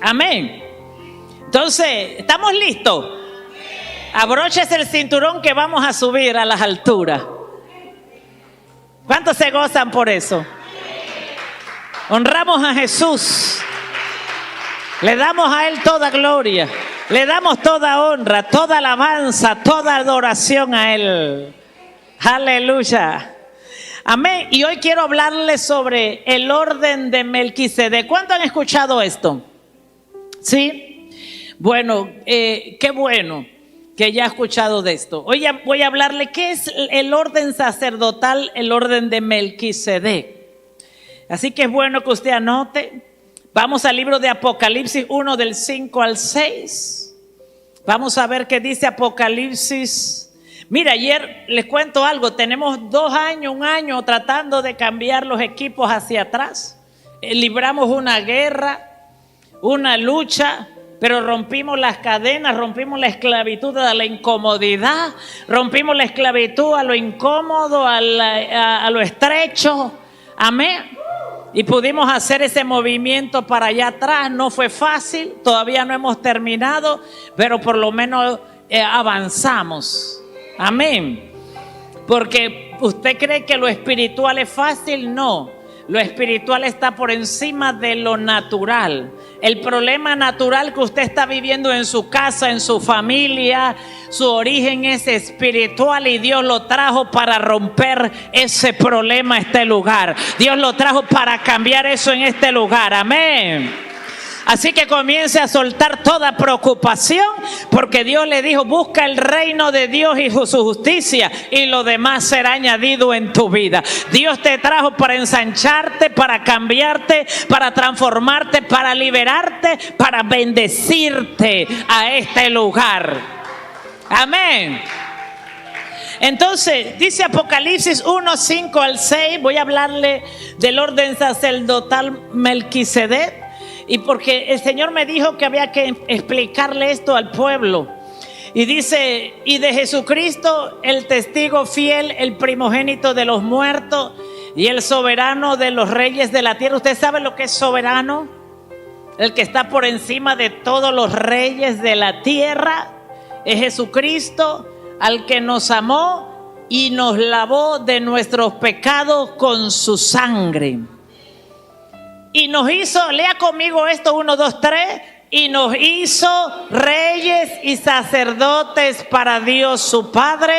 Amén. Entonces, ¿estamos listos? Abróchese el cinturón que vamos a subir a las alturas. ¿Cuántos se gozan por eso? Honramos a Jesús. Le damos a Él toda gloria. Le damos toda honra, toda alabanza, toda adoración a Él. Aleluya. Amén. Y hoy quiero hablarles sobre el orden de Melquisedec. ¿Cuánto han escuchado esto? ¿Sí? Bueno, qué bueno que ya he escuchado de esto. Hoy voy a hablarle qué es el orden sacerdotal, el orden de Melquisedec. Así que es bueno que usted anote. Vamos al libro de Apocalipsis 1 del 5 al 6. Vamos a ver qué dice Apocalipsis. Mira, ayer les cuento algo. Tenemos un año tratando de cambiar los equipos hacia atrás. Libramos una guerra, una lucha, pero rompimos las cadenas, rompimos la esclavitud a la incomodidad, rompimos la esclavitud a lo incómodo, a lo estrecho. Amén. Y pudimos hacer ese movimiento para allá atrás. No fue fácil, todavía no hemos terminado, pero por lo menos avanzamos. Amén. Porque usted cree que lo espiritual es fácil, no. Lo espiritual está por encima de lo natural. El problema natural que usted está viviendo en su casa, en su familia, su origen es espiritual y Dios lo trajo para romper ese problema, este lugar. Dios lo trajo para cambiar eso en este lugar. Amén. Así que comience a soltar toda preocupación, porque Dios le dijo: busca el reino de Dios y su justicia, y lo demás será añadido en tu vida. Dios te trajo para ensancharte, para cambiarte, para transformarte, para liberarte, para bendecirte a este lugar. Amén. Entonces, dice Apocalipsis 1, 5 al 6, voy a hablarle del orden sacerdotal Melquisedec. Y porque el Señor me dijo que había que explicarle esto al pueblo. Y dice: y de Jesucristo, el testigo fiel, el primogénito de los muertos y el soberano de los reyes de la tierra. ¿Usted sabe lo que es soberano? El que está por encima de todos los reyes de la tierra. Es Jesucristo, al que nos amó y nos lavó de nuestros pecados con su sangre. Y nos hizo, lea conmigo esto, 1, 2, 3. Y nos hizo reyes y sacerdotes para Dios su Padre.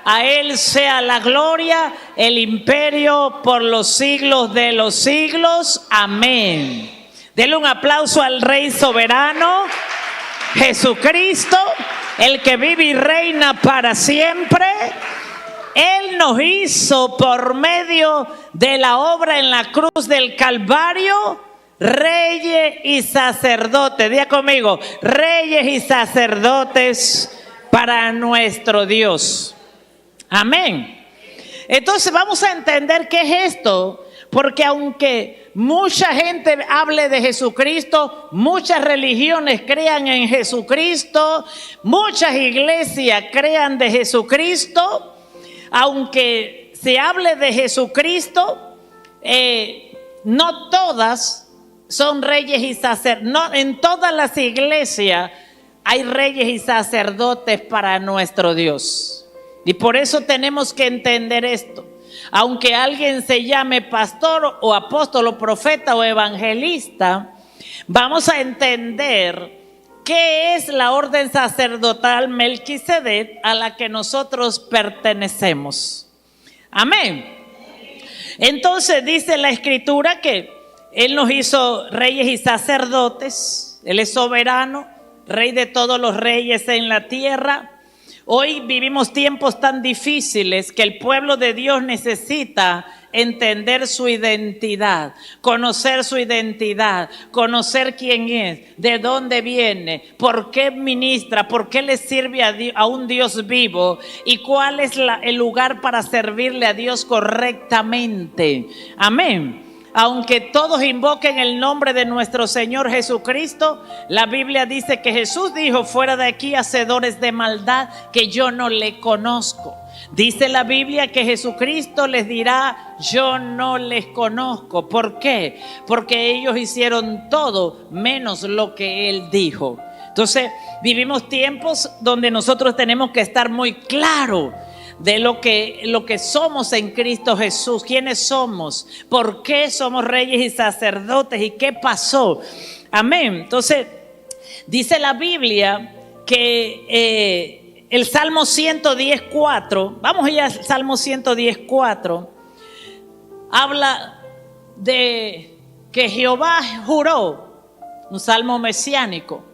A Él sea la gloria, el imperio por los siglos de los siglos. Amén. Denle un aplauso al Rey soberano, Jesucristo, el que vive y reina para siempre. Él nos hizo por medio de la obra en la cruz del Calvario reyes y sacerdotes. Diga conmigo: reyes y sacerdotes para nuestro Dios. Amén. Entonces vamos a entender qué es esto, porque aunque mucha gente hable de Jesucristo, muchas religiones crean en Jesucristo, muchas iglesias crean de Jesucristo. Aunque se hable de Jesucristo, no todas son reyes y sacerdotes. No, en todas las iglesias hay reyes y sacerdotes para nuestro Dios. Y por eso tenemos que entender esto. Aunque alguien se llame pastor o apóstol o profeta o evangelista, vamos a entender ¿qué es la orden sacerdotal Melquisedec a la que nosotros pertenecemos? Amén. Entonces dice la Escritura que Él nos hizo reyes y sacerdotes. Él es soberano, Rey de todos los reyes en la tierra. Hoy vivimos tiempos tan difíciles que el pueblo de Dios necesita entender su identidad, conocer su identidad, conocer quién es, de dónde viene, por qué ministra, por qué le sirve a un Dios vivo y cuál es el lugar para servirle a Dios correctamente. Amén. aunque todos invoquen el nombre de nuestro Señor Jesucristo, la Biblia dice que Jesús dijo: fuera de aquí, hacedores de maldad, que yo no le conozco. Dice la Biblia que Jesucristo les dirá: yo no les conozco. ¿Por qué? Porque ellos hicieron todo menos lo que Él dijo. Entonces, vivimos tiempos donde nosotros tenemos que estar muy claros de lo que somos en Cristo Jesús, quiénes somos, por qué somos reyes y sacerdotes y qué pasó. Amén. Entonces, dice la Biblia que el Salmo 110:4, vamos allá al Salmo 110:4, habla de que Jehová juró, un salmo mesiánico,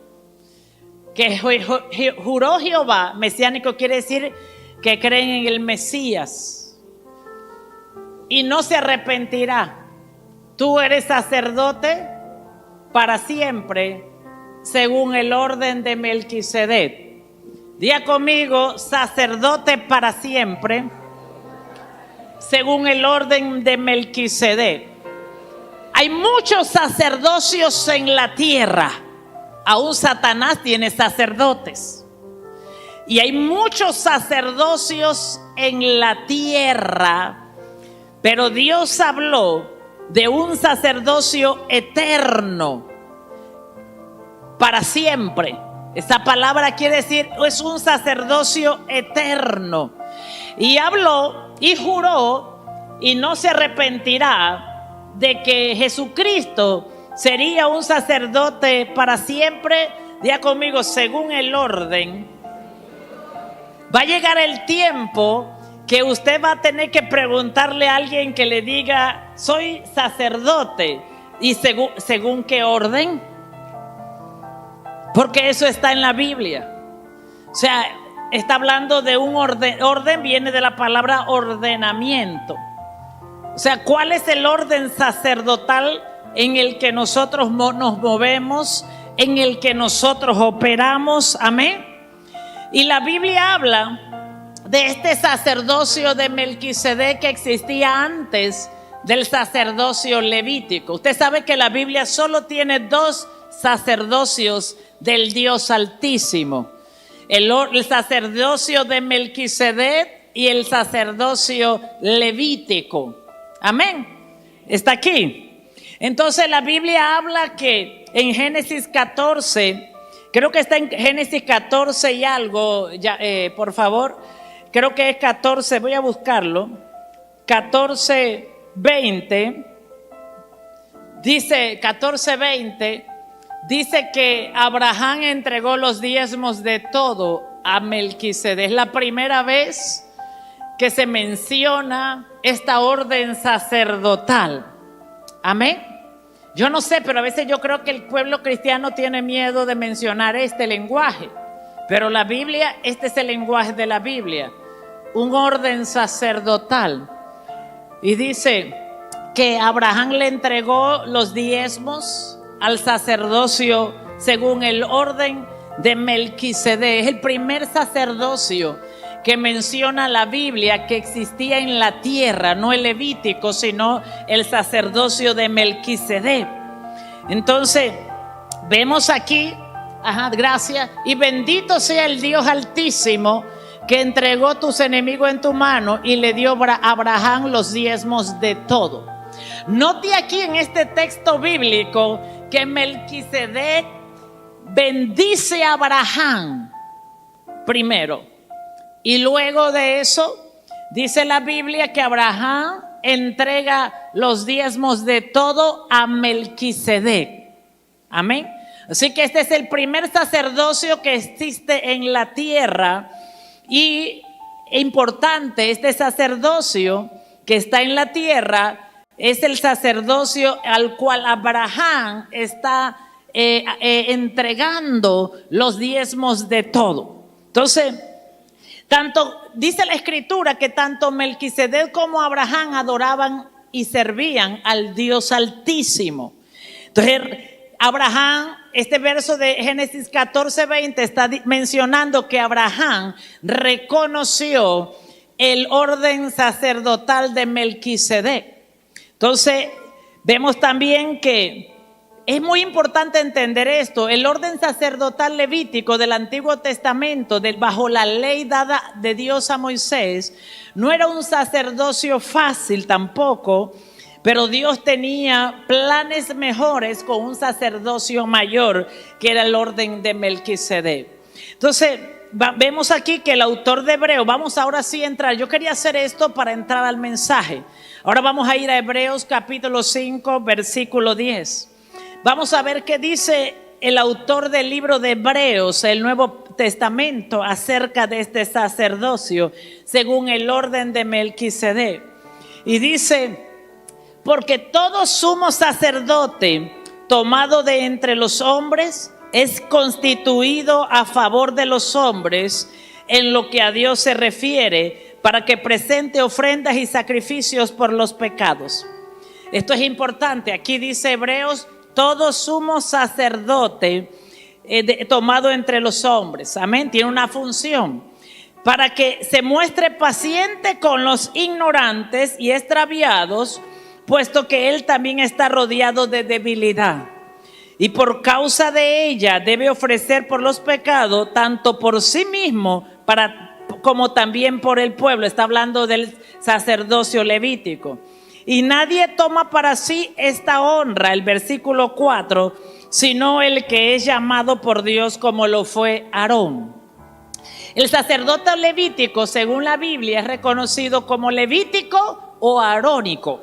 que juró Jehová. Mesiánico quiere decir que creen en el Mesías y no se arrepentirá. Tú eres sacerdote para siempre, según el orden de Melquisedec. Diga conmigo: sacerdote para siempre, según el orden de Melquisedec. Hay muchos sacerdocios en la tierra. Aún Satanás tiene sacerdotes. Y hay muchos sacerdocios en la tierra, pero Dios habló de un sacerdocio eterno, para siempre. Esa palabra quiere decir, es un sacerdocio eterno. Y habló y juró, y no se arrepentirá, de que Jesucristo sería un sacerdote para siempre. Diga conmigo: según el orden. Va a llegar el tiempo que usted va a tener que preguntarle a alguien que le diga: soy sacerdote. ¿Y según qué orden? Porque eso está en la Biblia. O sea, está hablando de un orden. Orden viene de la palabra ordenamiento. O sea, ¿cuál es el orden sacerdotal en el que nosotros nos movemos, en el que nosotros operamos? Amén. Y la Biblia habla de este sacerdocio de Melquisedec que existía antes del sacerdocio levítico. Usted sabe que la Biblia solo tiene dos sacerdocios del Dios Altísimo: el sacerdocio de Melquisedec y el sacerdocio levítico. Amén. Está aquí. Entonces la Biblia habla que en Génesis 14, creo que está en Génesis 14 y algo, ya, por favor, creo que es 14, voy a buscarlo, 14:20, dice 14:20, dice que Abraham entregó los diezmos de todo a Melquisedec. Es la primera vez que se menciona esta orden sacerdotal. Amén. Yo no sé, pero a veces yo creo que el pueblo cristiano tiene miedo de mencionar este lenguaje. Pero la Biblia, este es el lenguaje de la Biblia. Un orden sacerdotal. Y dice que Abraham le entregó los diezmos al sacerdocio según el orden de Melquisedec. Es el primer sacerdocio que menciona la Biblia que existía en la tierra, no el levítico, sino el sacerdocio de Melquisedec. Entonces, vemos aquí, gracias, y bendito sea el Dios Altísimo que entregó tus enemigos en tu mano y le dio a Abraham los diezmos de todo. Note aquí en este texto bíblico que Melquisedec bendice a Abraham primero. Y luego de eso, dice la Biblia que Abraham entrega los diezmos de todo a Melquisedec. Amén. Así que este es el primer sacerdocio que existe en la tierra. Y importante, este sacerdocio que está en la tierra es el sacerdocio al cual Abraham está entregando los diezmos de todo. Entonces, dice la Escritura que tanto Melquisedec como Abraham adoraban y servían al Dios Altísimo. Entonces, Abraham, este verso de Génesis 14:20 está mencionando que Abraham reconoció el orden sacerdotal de Melquisedec. Entonces, Vemos también que es muy importante entender esto. El orden sacerdotal levítico del Antiguo Testamento, bajo la ley dada de Dios a Moisés, no era un sacerdocio fácil tampoco, pero Dios tenía planes mejores con un sacerdocio mayor, que era el orden de Melquisedec. Entonces, vemos aquí que el autor de Hebreos, vamos ahora sí a entrar. Yo quería hacer esto para entrar al mensaje. Ahora vamos a ir a Hebreos capítulo 5, versículo 10. Vamos a ver qué dice el autor del libro de Hebreos, el Nuevo Testamento, acerca de este sacerdocio, según el orden de Melquisedec. Y dice: porque todo sumo sacerdote tomado de entre los hombres es constituido a favor de los hombres en lo que a Dios se refiere, para que presente ofrendas y sacrificios por los pecados. Esto es importante. Aquí dice Hebreos: todo sumo sacerdote tomado entre los hombres. Amén. Tiene una función para que se muestre paciente con los ignorantes y extraviados, puesto que él también está rodeado de debilidad. Y por causa de ella debe ofrecer por los pecados, tanto por sí mismo como también por el pueblo. Está hablando del sacerdocio levítico. Y nadie toma para sí esta honra, el versículo 4, sino el que es llamado por Dios, como lo fue Aarón. El sacerdote levítico, según la Biblia, es reconocido como levítico o arónico.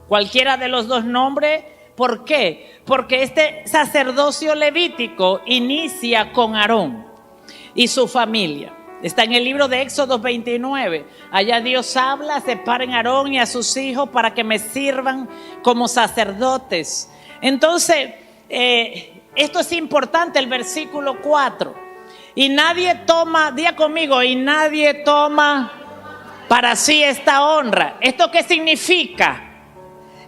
Cualquiera de los dos nombres. ¿Por qué? Porque este sacerdocio levítico inicia con Aarón y su familia. Está en el libro de Éxodo 29. Allá Dios habla: separen a Aarón y a sus hijos para que me sirvan como sacerdotes. Entonces, esto es importante, el versículo 4. Y nadie toma, diga conmigo, y nadie toma para sí esta honra. ¿Esto qué significa?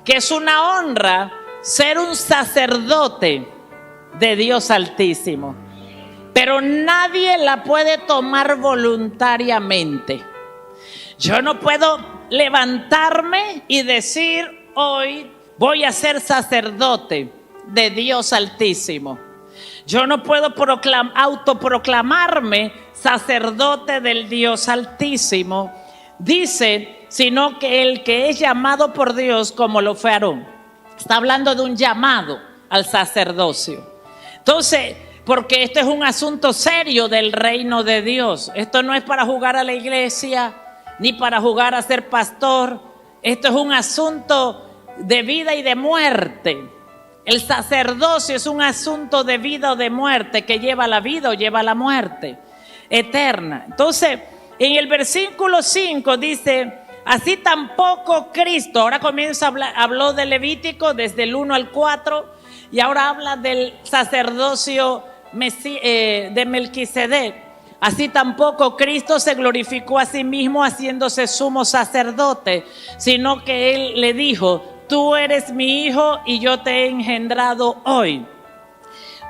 Que es una honra ser un sacerdote de Dios Altísimo. Pero nadie la puede tomar voluntariamente. Yo no puedo levantarme y decir: hoy voy a ser sacerdote de Dios Altísimo. Yo no puedo autoproclamarme sacerdote del Dios Altísimo. Dice: sino que el que es llamado por Dios, como lo fue Aarón. Está hablando de un llamado al sacerdocio. Entonces, porque esto es un asunto serio del reino de Dios. Esto no es para jugar a la iglesia, ni para jugar a ser pastor. Esto es un asunto de vida y de muerte. El sacerdocio es un asunto de vida o de muerte, que lleva a la vida o lleva a la muerte eterna. Entonces, en el versículo 5 dice: así tampoco Cristo. Ahora comienza a hablar, habló del Levítico desde el 1 al 4, y ahora habla del sacerdocio de Melquisedec. Así tampoco Cristo se glorificó a sí mismo haciéndose sumo sacerdote, sino que él le dijo: tú eres mi hijo y yo te he engendrado hoy.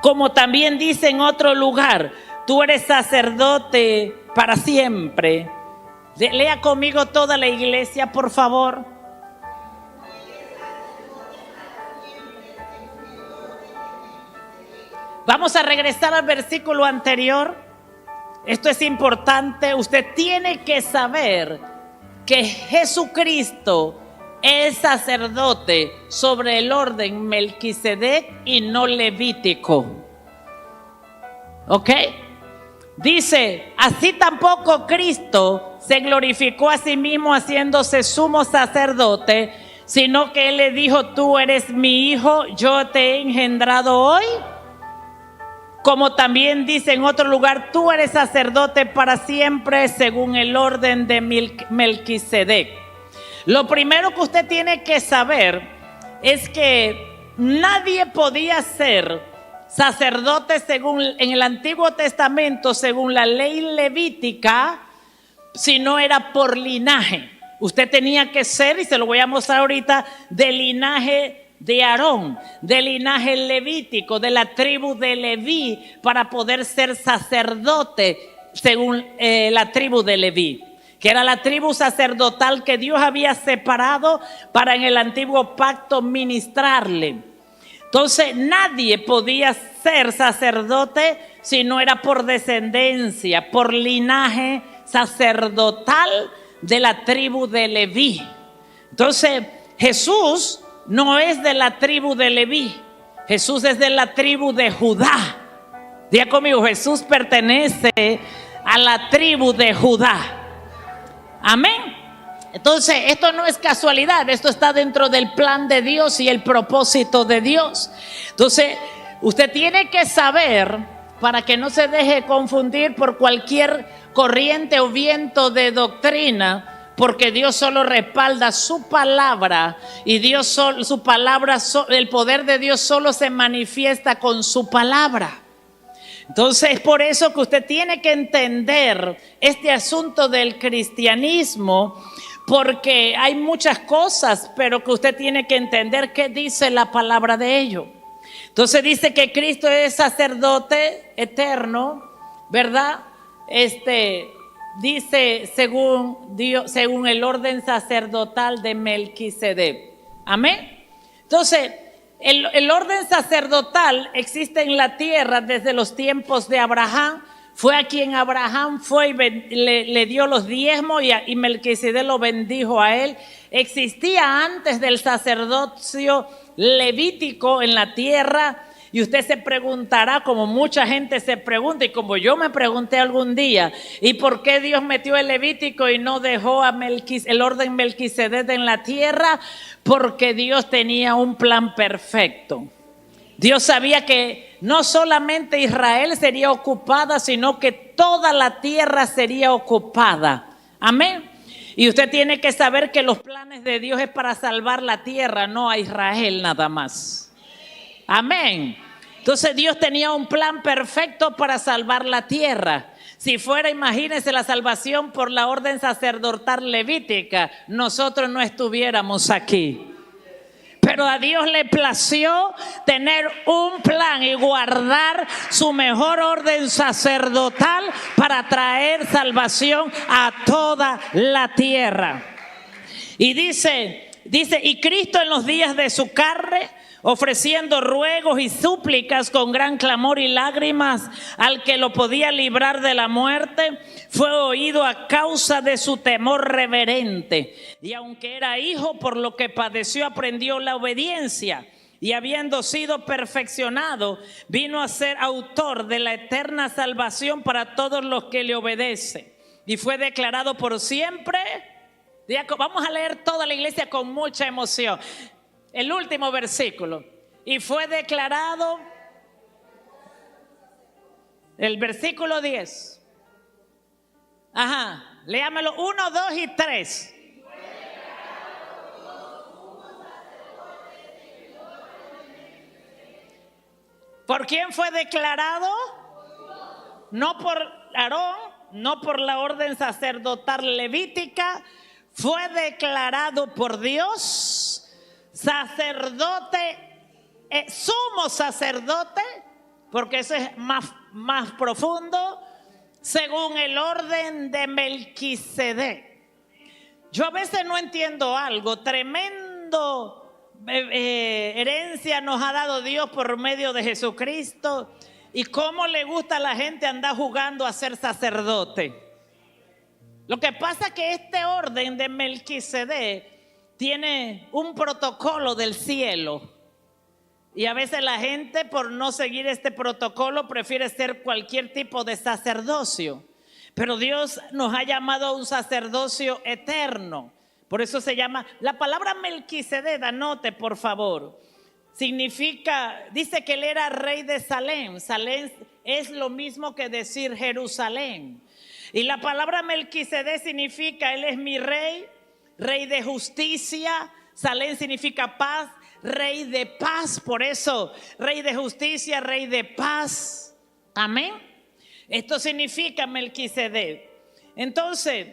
Como también dice en otro lugar: tú eres sacerdote para siempre. Lea conmigo toda la iglesia, por favor. Vamos a regresar al versículo anterior. Esto es importante. Usted tiene que saber que Jesucristo es sacerdote sobre el orden Melquisedec y no levítico. ¿Ok? Dice: así tampoco Cristo se glorificó a sí mismo haciéndose sumo sacerdote, sino que él le dijo: tú eres mi hijo, yo te he engendrado hoy. Como también dice en otro lugar: tú eres sacerdote para siempre según el orden de Melquisedec. Lo primero que usted tiene que saber es que nadie podía ser sacerdote en el Antiguo Testamento, según la ley levítica, si no era por linaje. Usted tenía que ser, y se lo voy a mostrar ahorita, del linaje de Aarón, del linaje levítico, de la tribu de Leví, para poder ser sacerdote según la tribu de Leví. que era la tribu sacerdotal que Dios había separado para en el antiguo pacto ministrarle. Entonces nadie podía ser sacerdote si no era por descendencia, por linaje sacerdotal de la tribu de Leví. Entonces Jesús no es de la tribu de Leví, Jesús es de la tribu de Judá. Diga conmigo, Jesús pertenece a la tribu de Judá. Amén. Entonces esto no es casualidad, esto está dentro del plan de Dios y el propósito de Dios. Entonces usted tiene que saber, para que no se deje confundir por cualquier corriente o viento de doctrina, porque Dios solo respalda su palabra y Dios solo, su palabra, el poder de Dios solo se manifiesta con su palabra. Entonces es por eso que usted tiene que entender este asunto del cristianismo, porque hay muchas cosas, pero que usted tiene que entender qué dice la palabra de ello. Entonces dice que Cristo es sacerdote eterno, ¿verdad? Dice según Dios, según el orden sacerdotal de Melquisedec. Amén. Entonces el orden sacerdotal existe en la tierra desde los tiempos de Abraham. Fue a quien Abraham fue y le dio los diezmos y Melquisedec lo bendijo a él. Existía antes del sacerdocio levítico en la tierra. Y usted se preguntará, como mucha gente se pregunta, y como yo me pregunté algún día, ¿y por qué Dios metió el levítico y no dejó a el orden Melquisedec en la tierra? Porque Dios tenía un plan perfecto. Dios sabía que no solamente Israel sería ocupada, sino que toda la tierra sería ocupada. Amén. Y usted tiene que saber que los planes de Dios es para salvar la tierra, no a Israel nada más. Amén. Entonces Dios tenía un plan perfecto para salvar la tierra. Si fuera, imagínense, la salvación por la orden sacerdotal levítica, nosotros no estuviéramos aquí. Pero a Dios le plació tener un plan y guardar su mejor orden sacerdotal para traer salvación a toda la tierra. Y dice, y Cristo en los días de su carne, ofreciendo ruegos y súplicas con gran clamor y lágrimas al que lo podía librar de la muerte, fue oído a causa de su temor reverente. Y aunque era hijo, por lo que padeció, aprendió la obediencia. Y habiendo sido perfeccionado, vino a ser autor de la eterna salvación para todos los que le obedecen. Y fue declarado por siempre. Vamos a leer toda la iglesia con mucha emoción. El último versículo. Y fue declarado, el versículo 10. Ajá, léamelo 1, 2 y 3. ¿Por quién fue declarado? No por Aarón, no por la orden sacerdotal levítica. Fue declarado por Dios sacerdote, sumo sacerdote, porque eso es más profundo, según el orden de Melquisedec. Yo a veces no entiendo algo, tremendo herencia nos ha dado Dios por medio de Jesucristo, y cómo le gusta a la gente andar jugando a ser sacerdote. Lo que pasa es que este orden de Melquisedec tiene un protocolo del cielo, y a veces la gente, por no seguir este protocolo, prefiere ser cualquier tipo de sacerdocio. Pero Dios nos ha llamado a un sacerdocio eterno. Por eso se llama, la palabra Melquisedec, anote por favor, significa, dice que él era rey de Salem. Salem es lo mismo que decir Jerusalén. Y la palabra Melquisedec significa, él es mi rey, rey de justicia. Salem significa paz, rey de paz. Por eso, rey de justicia, rey de paz. Amén. Esto significa Melquisedec. Entonces,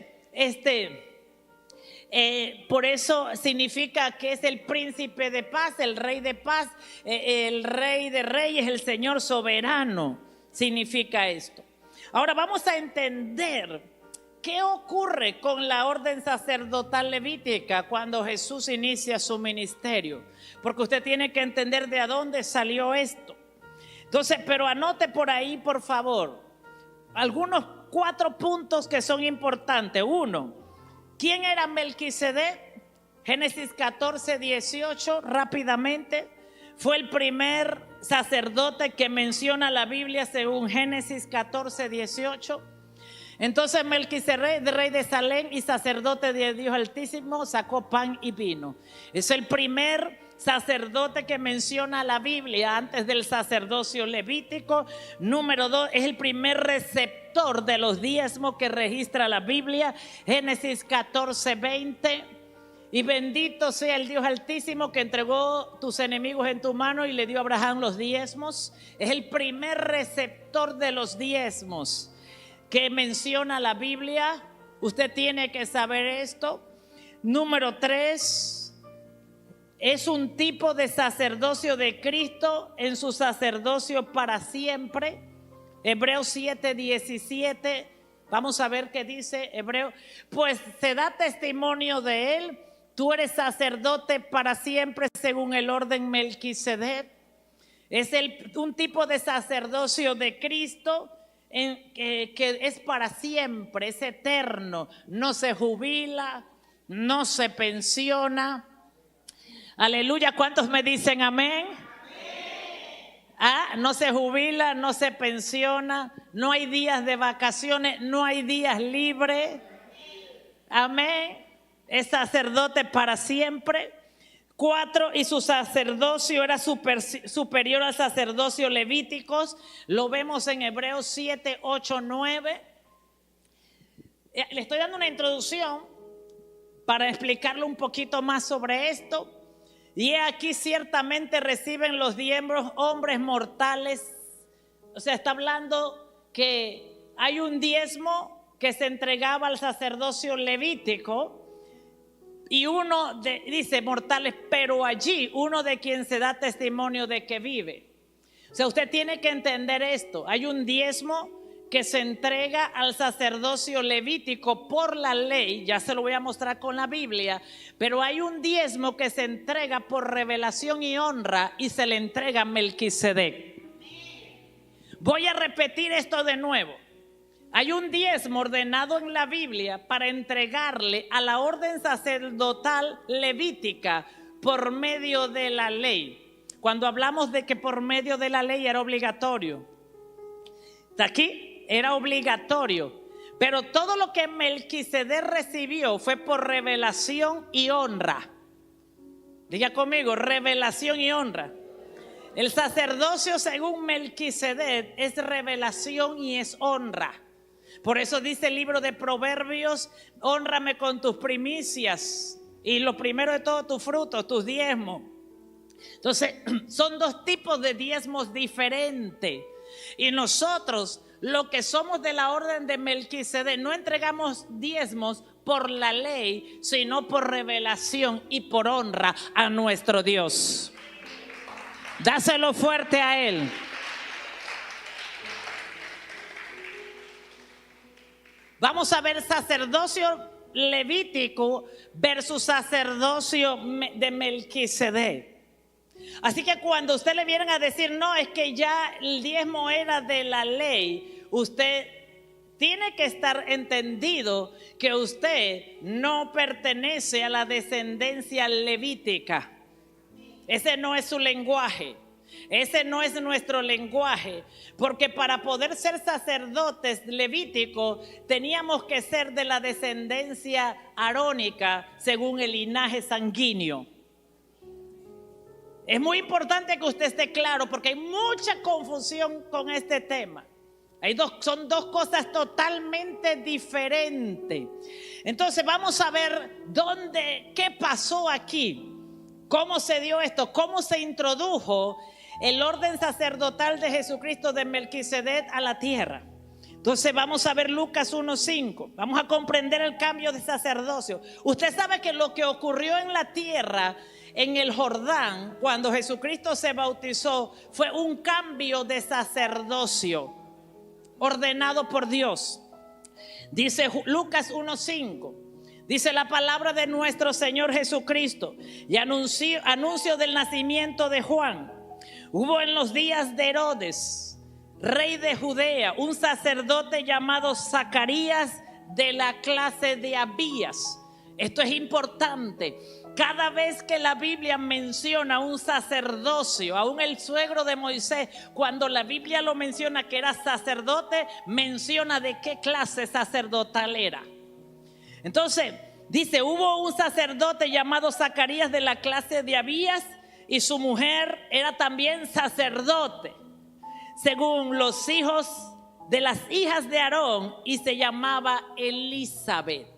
por eso significa que es el príncipe de paz, el rey de paz, el rey de reyes, el Señor soberano. Significa esto. Ahora vamos a entender ¿qué ocurre con la orden sacerdotal levítica cuando Jesús inicia su ministerio? Porque usted tiene que entender de dónde salió esto. Entonces, pero anote por ahí, por favor, algunos 4 puntos que son importantes. 1, ¿quién era Melquisedec? Génesis 14, 18, rápidamente. Fue el primer sacerdote que menciona la Biblia según Génesis 14, 18. Entonces Melquisedec, rey de Salem y sacerdote de Dios Altísimo, sacó pan y vino. Es el primer sacerdote que menciona la Biblia antes del sacerdocio levítico. Número 2, es el primer receptor de los diezmos que registra la Biblia. Génesis 14, 20. Y bendito sea el Dios Altísimo que entregó tus enemigos en tu mano y le dio a Abraham los diezmos. Es el primer receptor de los diezmos que menciona la Biblia. Usted tiene que saber esto. Número 3, es un tipo de sacerdocio de Cristo en su sacerdocio para siempre. Hebreos 7, 17. Vamos a ver qué dice Hebreo. Pues se da testimonio de él. Tú eres sacerdote para siempre según el orden Melquisedec. Es un tipo de sacerdocio de Cristo que es para siempre, es eterno. No se jubila, no se pensiona. Aleluya, ¿cuántos me dicen amén? No se jubila, no se pensiona, no hay días de vacaciones, no hay días libres. Amén. Es sacerdote para siempre. 4, y su sacerdocio era superior al sacerdocio levíticos. Lo vemos en Hebreos 7, 8, 9. Le estoy dando una introducción para explicarle un poquito más sobre esto. Y aquí ciertamente reciben los diezmos hombres mortales. O sea, está hablando que hay un diezmo que se entregaba al sacerdocio levítico. Y dice mortales, pero allí uno de quien se da testimonio de que vive. O sea, usted tiene que entender esto. Hay un diezmo que se entrega al sacerdocio levítico por la ley. Ya se lo voy a mostrar con la Biblia. Pero hay un diezmo que se entrega por revelación y honra y se le entrega a Melquisedec. Voy a repetir esto de nuevo. Hay un diezmo ordenado en la Biblia para entregarle a la orden sacerdotal levítica por medio de la ley. Cuando hablamos de que por medio de la ley era obligatorio. ¿Está aquí? Era obligatorio. Pero todo lo que Melquisedec recibió fue por revelación y honra. Diga conmigo, revelación y honra. El sacerdocio según Melquisedec es revelación y es honra. Por eso dice el libro de Proverbios, hónrame con tus primicias y lo primero de todo tus frutos, tus diezmos. Entonces son 2 tipos de diezmos diferentes. Y nosotros, lo que somos de la orden de Melquisedec, no entregamos diezmos por la ley, sino por revelación y por honra a nuestro Dios. Dáselo fuerte a Él. Vamos a ver sacerdocio levítico versus sacerdocio de Melquisedec. Así que cuando usted le vienen a decir, no, es que ya el diezmo era de la ley, usted tiene que estar entendido que usted no pertenece a la descendencia levítica. Ese no es su lenguaje. Ese no es nuestro lenguaje, porque para poder ser sacerdotes levíticos teníamos que ser de la descendencia arónica según el linaje sanguíneo. Es muy importante que usted esté claro porque hay mucha confusión con este tema. Son 2 cosas totalmente diferentes. Entonces vamos a ver qué pasó aquí, cómo se dio esto, cómo se introdujo el orden sacerdotal de Jesucristo de Melquisedec a la tierra. Entonces vamos a ver Lucas 1:5. Vamos a comprender el cambio de sacerdocio. Usted sabe que lo que ocurrió en la tierra, en el Jordán, cuando Jesucristo se bautizó, fue un cambio de sacerdocio ordenado por Dios. Dice Lucas 1:5. Dice la palabra de nuestro Señor Jesucristo. Y anuncio del nacimiento de Juan. Hubo en los días de Herodes, rey de Judea, un sacerdote llamado Zacarías, de la clase de Abías. Esto es importante. Cada vez que la Biblia menciona un sacerdocio, aún el suegro de Moisés, cuando la Biblia lo menciona que era sacerdote, menciona de qué clase sacerdotal era. Entonces dice, hubo un sacerdote llamado Zacarías de la clase de Abías, y su mujer era también sacerdote, según los hijos de las hijas de Aarón, y se llamaba Elizabeth.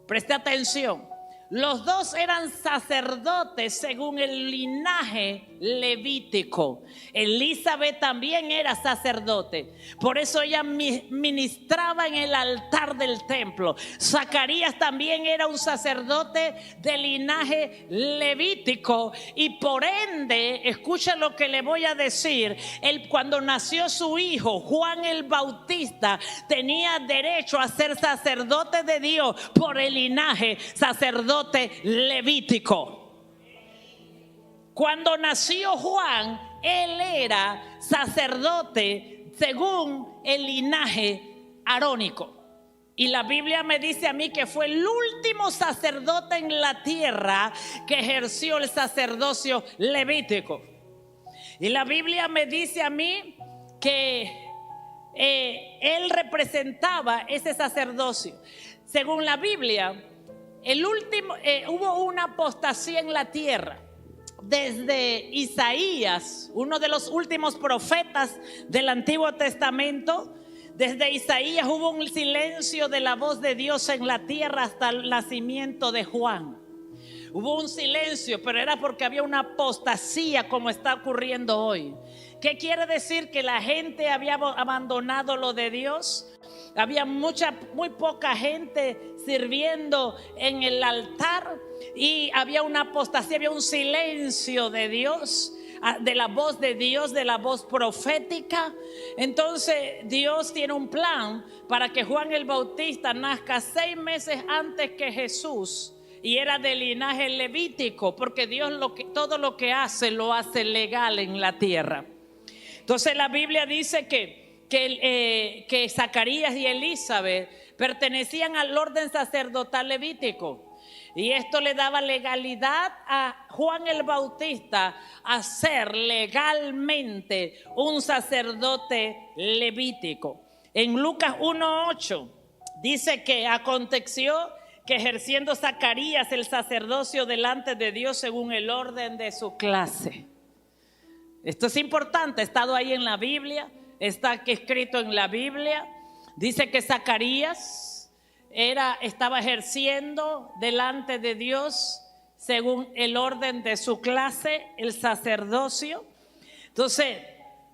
Preste atención. Los dos eran sacerdotes según el linaje levítico. Elizabeth también era sacerdote. Por eso ella ministraba en el altar del templo. Zacarías también era un sacerdote de linaje levítico. Y por ende, escucha lo que le voy a decir. Cuando nació su hijo, Juan el Bautista, tenía derecho a ser sacerdote de Dios por el linaje sacerdote levítico. Cuando nació Juan, él era sacerdote según el linaje arónico. Y la Biblia me dice a mí que fue el último sacerdote en la tierra que ejerció el sacerdocio levítico. Y la Biblia me dice a mí que él representaba ese sacerdocio. Según la Biblia, hubo una apostasía en la tierra. Desde Isaías, uno de los últimos profetas del Antiguo Testamento, desde Isaías hubo un silencio de la voz de Dios en la tierra hasta el nacimiento de Juan. Hubo un silencio, pero era porque había una apostasía como está ocurriendo hoy. ¿Qué quiere decir? Que la gente había abandonado lo de Dios. Había muy poca gente sirviendo en el altar y había una apostasía, había un silencio de Dios, de la voz de Dios, de la voz profética. Entonces Dios tiene un plan para que Juan el Bautista nazca 6 meses antes que Jesús, y era de linaje levítico, porque Dios todo lo que hace lo hace legal en la tierra. Entonces la Biblia dice que Zacarías y Elizabeth pertenecían al orden sacerdotal levítico, y esto le daba legalidad a Juan el Bautista a ser legalmente un sacerdote levítico. En Lucas 1:8 dice que aconteció que ejerciendo Zacarías el sacerdocio delante de Dios según el orden de su clase. Esto es importante, ha estado ahí en la Biblia, está aquí escrito en la Biblia. Dice que Zacarías estaba ejerciendo delante de Dios según el orden de su clase, el sacerdocio. Entonces,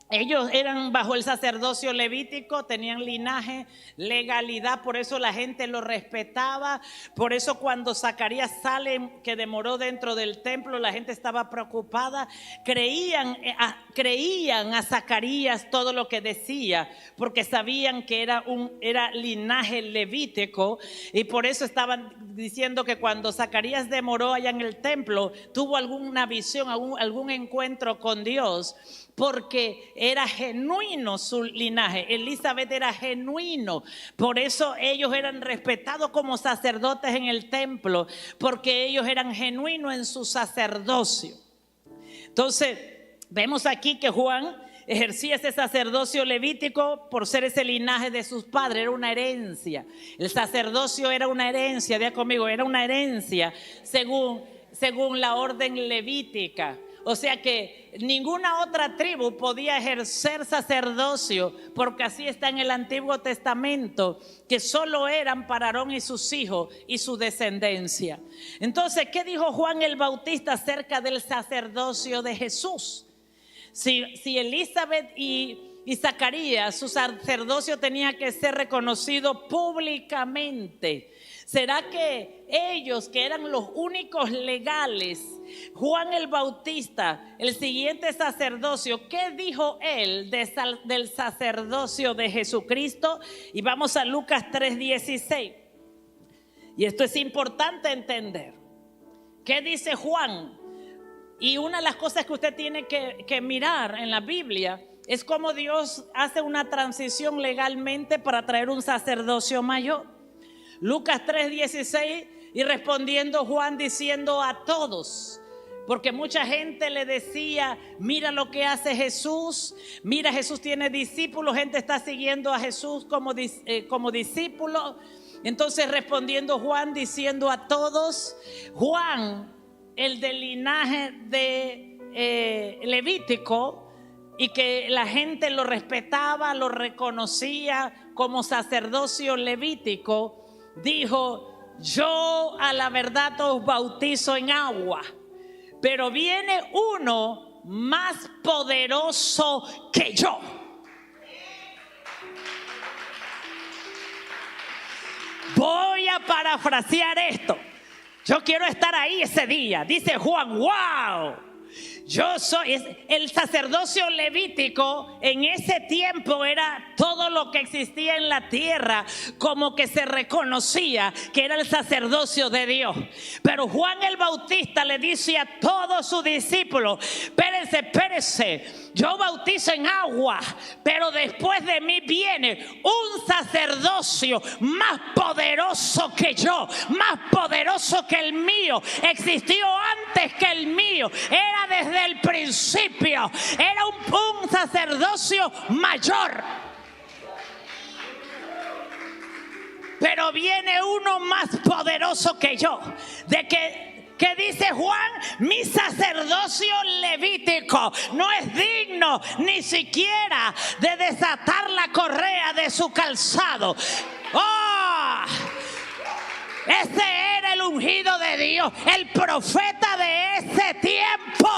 ellos eran bajo el sacerdocio levítico, tenían linaje, legalidad, por eso la gente lo respetaba. Por eso cuando Zacarías sale, que demoró dentro del templo, la gente estaba preocupada. Creían a Zacarías todo lo que decía, porque sabían que era linaje levítico, y por eso estaban diciendo que cuando Zacarías demoró allá en el templo, tuvo alguna visión, algún encuentro con Dios, porque era genuino su linaje. Elizabeth era genuino, por eso ellos eran respetados como sacerdotes en el templo, porque ellos eran genuinos en su sacerdocio. Entonces vemos aquí que Juan ejercía ese sacerdocio levítico por ser ese linaje de sus padres, era una herencia. El sacerdocio era una herencia, diga conmigo, era una herencia según la orden levítica. O sea que ninguna otra tribu podía ejercer sacerdocio, porque así está en el Antiguo Testamento, que solo eran para Aarón y sus hijos y su descendencia. Entonces, ¿qué dijo Juan el Bautista acerca del sacerdocio de Jesús? Si Elizabeth y y Zacarías, su sacerdocio tenía que ser reconocido públicamente. ¿Será que ellos, que eran los únicos legales, Juan el Bautista, el siguiente sacerdocio, qué dijo él del sacerdocio de Jesucristo? Y vamos a Lucas 3:16. Y esto es importante entender. ¿Qué dice Juan? Y una de las cosas que usted tiene que mirar en la Biblia es cómo Dios hace una transición legalmente para traer un sacerdocio mayor. Lucas 3:16, y respondiendo Juan diciendo a todos, porque mucha gente le decía, mira lo que hace Jesús, mira, Jesús tiene discípulos, gente está siguiendo a Jesús como discípulo. Entonces respondiendo Juan diciendo a todos, Juan, el del linaje de Levítico, y que la gente lo respetaba, lo reconocía como sacerdocio levítico, dijo, yo a la verdad os bautizo en agua, pero viene uno más poderoso que yo. Voy a parafrasear esto. Yo quiero estar ahí ese día. Dice Juan, wow. Yo soy, el sacerdocio levítico en ese tiempo era todo lo que existía en la tierra, como que se reconocía que era el sacerdocio de Dios. Pero Juan el Bautista le dice a todos sus discípulos, espérense, yo bautizo en agua, pero después de mí viene un sacerdocio más poderoso que yo, más poderoso que el mío, existió antes que el mío, era desde el principio, era un sacerdocio mayor. Pero viene uno más poderoso que yo. ¿Qué dice Juan? Mi sacerdocio levítico no es digno ni siquiera de desatar la correa de su calzado. ¡Oh! Ese era el ungido de Dios, el profeta de ese tiempo.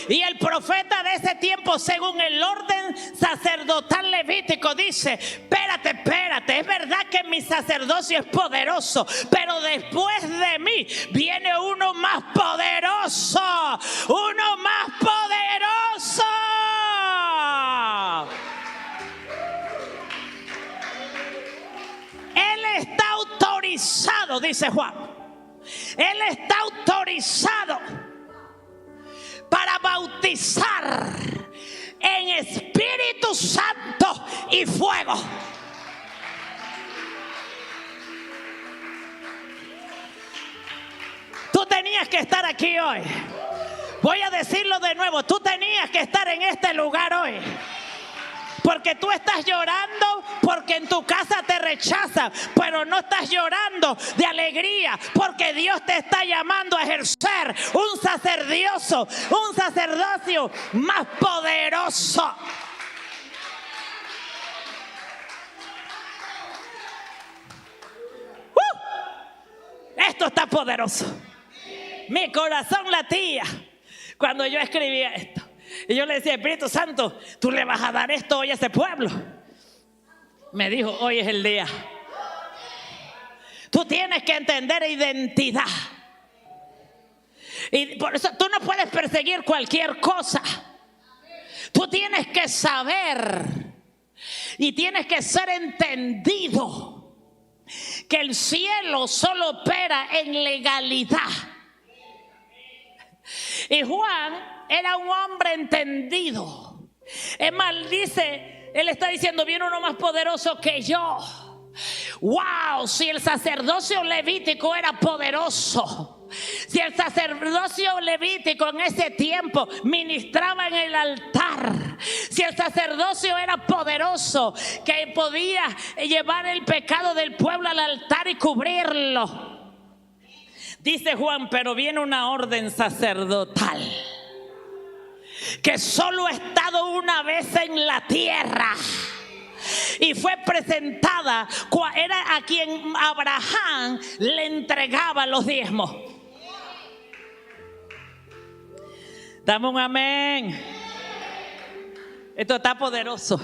Y el profeta de ese tiempo, según el orden sacerdotal levítico, dice, espérate, es verdad que mi sacerdocio es poderoso, pero después de mí viene uno más poderoso, uno más poderoso. Él está autorizado, dice Juan. Él está autorizado para bautizar en Espíritu Santo y fuego. Tú tenías que estar aquí hoy. Voy a decirlo de nuevo. Tú tenías que estar en este lugar hoy. Porque tú estás llorando porque en tu casa te rechazan, pero no estás llorando de alegría porque Dios te está llamando a ejercer un sacerdocio más poderoso. Esto está poderoso. Mi corazón latía cuando yo escribía esto. Y yo le decía, Espíritu Santo, tú le vas a dar esto hoy a ese pueblo. Me dijo, hoy es el día. Tú tienes que entender identidad. Y por eso tú no puedes perseguir cualquier cosa. Tú tienes que saber y tienes que ser entendido que el cielo solo opera en legalidad. Y Juan era un hombre entendido. Es más, él está diciendo, viene uno más poderoso que yo. Wow, si el sacerdocio levítico era poderoso, si el sacerdocio levítico en ese tiempo ministraba en el altar, si el sacerdocio era poderoso, que podía llevar el pecado del pueblo al altar y cubrirlo. Dice Juan, pero viene una orden sacerdotal que solo ha estado una vez en la tierra y fue presentada, era a quien Abraham le entregaba los diezmos. Dame un amén. Esto está poderoso.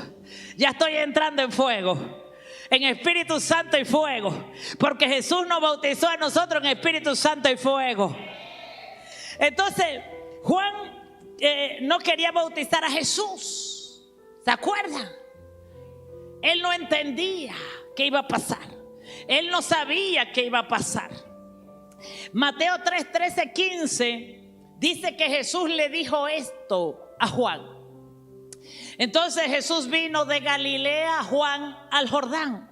Ya estoy entrando en fuego, en Espíritu Santo y fuego, porque Jesús nos bautizó a nosotros en Espíritu Santo y fuego. Entonces Juan no quería bautizar a Jesús. ¿Se acuerdan? Él no entendía qué iba a pasar. Él no sabía qué iba a pasar. Mateo 3, 13, 15 dice que Jesús le dijo esto a Juan. Entonces Jesús vino de Galilea, Juan, al Jordán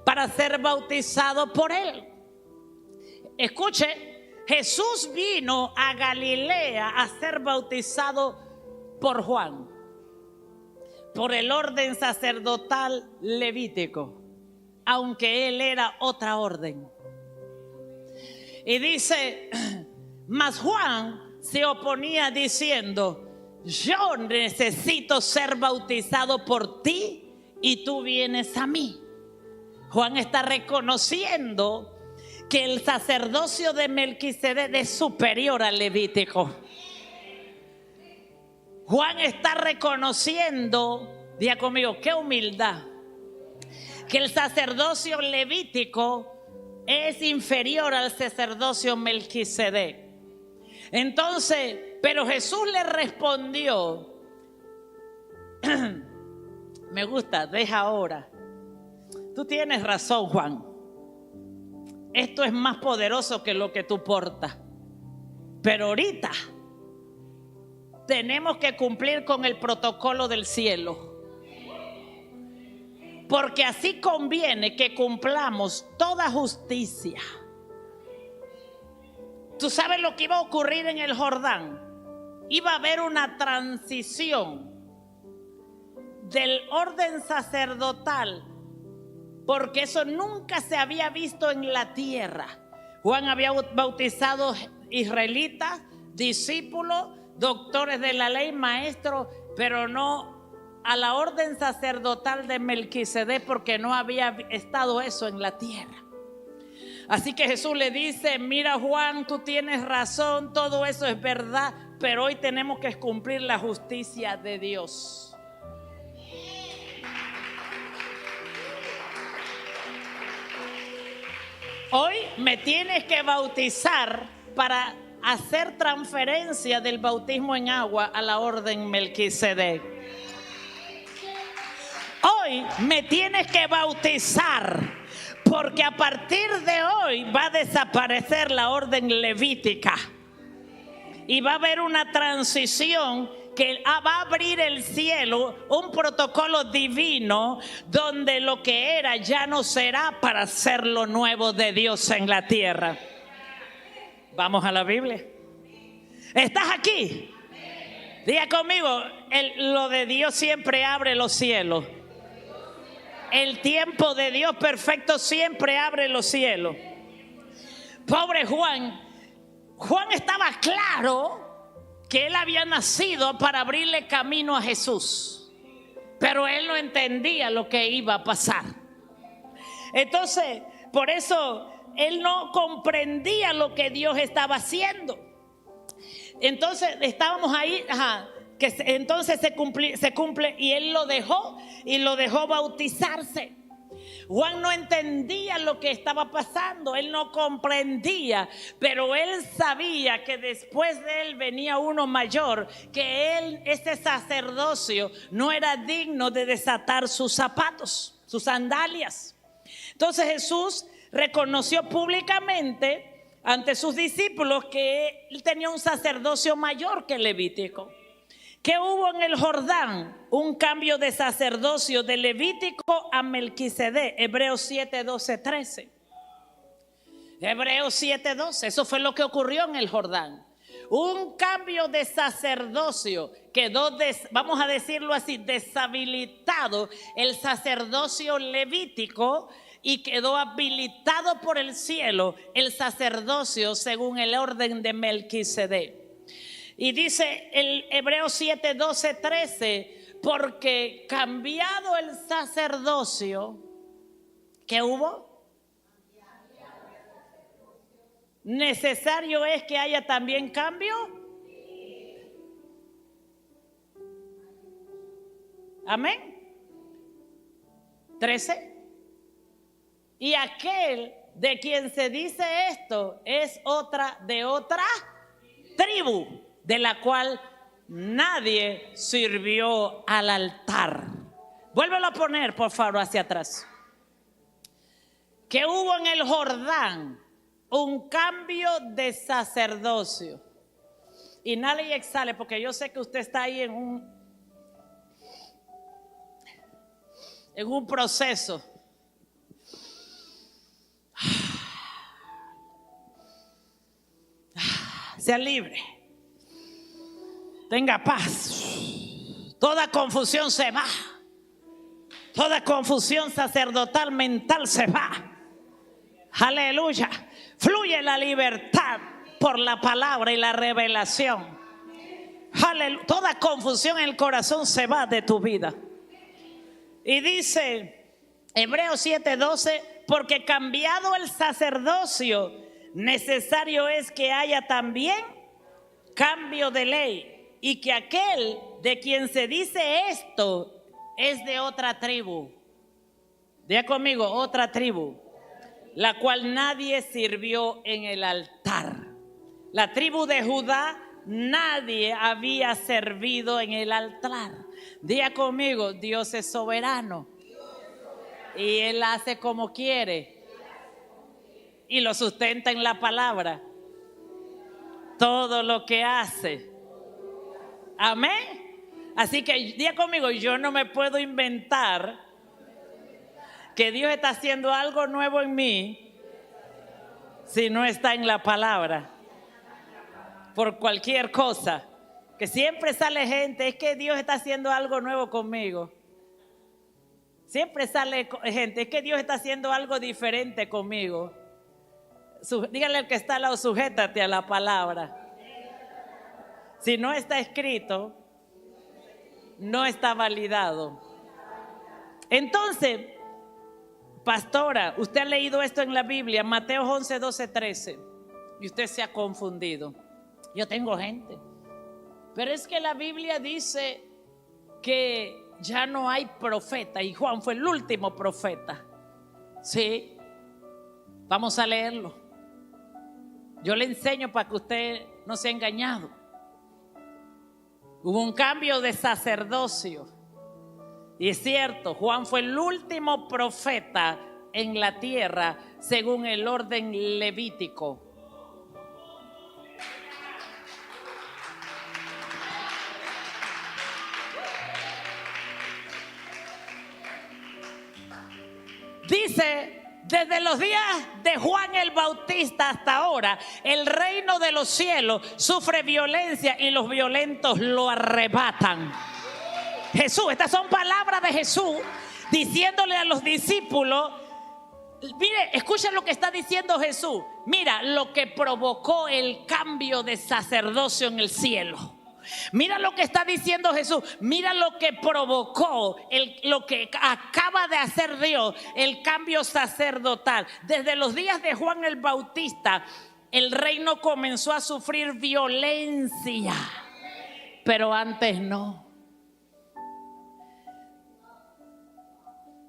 para ser bautizado por él. Escuche, Jesús vino a Galilea a ser bautizado por Juan, por el orden sacerdotal levítico, aunque él era otra orden. Y dice, mas Juan se oponía diciendo: yo necesito ser bautizado por ti y tú vienes a mí. Juan está reconociendo que el sacerdocio de Melquisedec es superior al levítico. Juan está reconociendo, diga conmigo, qué humildad, que el sacerdocio levítico es inferior al sacerdocio Melquisedec. Entonces, pero Jesús le respondió, me gusta, deja ahora. Tú tienes razón, Juan. Esto es más poderoso que lo que tú portas. Pero ahorita tenemos que cumplir con el protocolo del cielo. Porque así conviene que cumplamos toda justicia. ¿Tú sabes lo que iba a ocurrir en el Jordán? Iba a haber una transición del orden sacerdotal, porque eso nunca se había visto en la tierra. Juan había bautizado israelitas, discípulos, doctores de la ley, maestros, pero no a la orden sacerdotal de Melquisedec, porque no había estado eso en la tierra. Así que Jesús le dice: mira, Juan, tú tienes razón, todo eso es verdad, pero hoy tenemos que cumplir la justicia de Dios. Hoy me tienes que bautizar para hacer transferencia del bautismo en agua a la orden Melquisedec. Hoy me tienes que bautizar, porque a partir de hoy va a desaparecer la orden levítica y va a haber una transición que va a abrir el cielo, un protocolo divino donde lo que era ya no será, para hacer lo nuevo de Dios en la tierra. Vamos a la Biblia. ¿Estás aquí? Diga conmigo, lo de Dios siempre abre los cielos. El tiempo de Dios perfecto siempre abre los cielos. Pobre Juan. Juan estaba claro que él había nacido para abrirle camino a Jesús, pero él no entendía lo que iba a pasar. Entonces, por eso él no comprendía lo que Dios estaba haciendo. Entonces estábamos ahí, entonces se cumple y él lo dejó bautizarse. Juan no entendía lo que estaba pasando, él no comprendía, pero él sabía que después de él venía uno mayor, que ese sacerdocio no era digno de desatar sus zapatos, sus sandalias. Entonces Jesús reconoció públicamente ante sus discípulos que él tenía un sacerdocio mayor que el levítico. ¿Qué hubo en el Jordán? Un cambio de sacerdocio de Levítico a Melquisedec. Hebreos 7, 12, 13. Hebreos 7, 12. Eso fue lo que ocurrió en el Jordán. Un cambio de sacerdocio. Quedó, vamos a decirlo así, deshabilitado el sacerdocio levítico y quedó habilitado por el cielo el sacerdocio según el orden de Melquisedec. Y dice el Hebreos 7, 12, 13, porque cambiado el sacerdocio, ¿qué hubo? ¿Necesario es que haya también cambio? Amén. 13. Y aquel de quien se dice esto es de otra tribu, de la cual nadie sirvió al altar. Vuélvelo a poner, por favor, hacia atrás. Que hubo en el Jordán un cambio de sacerdocio. Inhale y exhale, porque yo sé que usted está ahí en un proceso. Sea libre. Tenga paz. Toda confusión se va. Toda confusión sacerdotal mental se va. Aleluya. Fluye la libertad por la palabra y la revelación. Aleluya. Toda confusión en el corazón se va de tu vida. Y dice Hebreos 7:12, porque cambiado el sacerdocio, necesario es que haya también cambio de ley, y que aquel de quien se dice esto es de otra tribu. Diga conmigo, otra tribu, la cual nadie sirvió en el altar. La tribu de Judá, nadie había servido en el altar. Diga conmigo, Dios es soberano y Él hace como quiere y lo sustenta en la palabra. Todo lo que hace. Amén. Así que diga conmigo, yo no me puedo inventar que Dios está haciendo algo nuevo en mí si no está en la palabra. Por cualquier cosa. Que siempre sale gente, es que Dios está haciendo algo nuevo conmigo. Siempre sale gente, es que Dios está haciendo algo diferente conmigo. Dígale al que está al lado, sujétate a la palabra. Si no está escrito, no está validado. Entonces, pastora, usted ha leído esto en la Biblia, Mateo 11, 12, 13, y usted se ha confundido. Yo tengo gente, pero es que la Biblia dice que ya no hay profeta, y Juan fue el último profeta. Sí, vamos a leerlo. Yo le enseño para que usted no sea engañado. Hubo un cambio de sacerdocio. Y es cierto, Juan fue el último profeta en la tierra según el orden levítico. Dice, desde los días de Juan el Bautista hasta ahora, el reino de los cielos sufre violencia y los violentos lo arrebatan. Jesús, estas son palabras de Jesús diciéndole a los discípulos. Mire, escuchen lo que está diciendo Jesús. Mira lo que provocó el cambio de sacerdocio en el cielo. Mira lo que está diciendo Jesús. Mira lo que provocó lo que acaba de hacer Dios, el cambio sacerdotal. Desde los días de Juan el Bautista, el reino comenzó a sufrir violencia, pero antes no.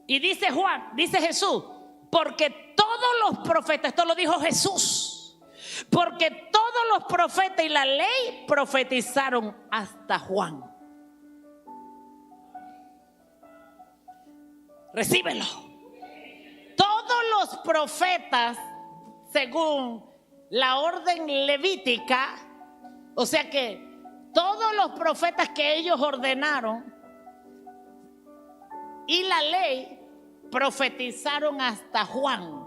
Y dice Jesús, porque todos los profetas, esto lo dijo Jesús, porque todos los profetas y la ley profetizaron hasta Juan. Recíbelo. Todos los profetas, según la orden levítica, o sea que todos los profetas que ellos ordenaron y la ley profetizaron hasta Juan.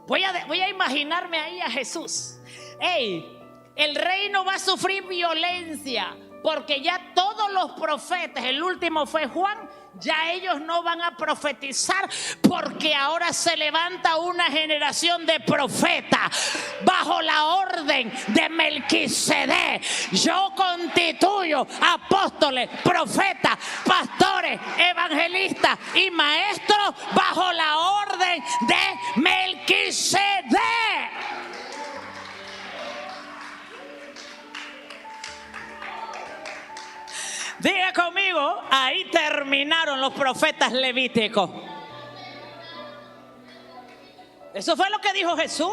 Voy a imaginarme ahí a Jesús. El reino va a sufrir violencia porque ya todos los profetas, el último fue Juan, ya ellos no van a profetizar porque ahora se levanta una generación de profetas bajo la orden de Melquisedec. Yo constituyo apóstoles, profetas, pastores, evangelistas y maestros bajo la orden de Melquisedec. Diga conmigo, ahí terminaron los profetas levíticos. Eso fue lo que dijo Jesús.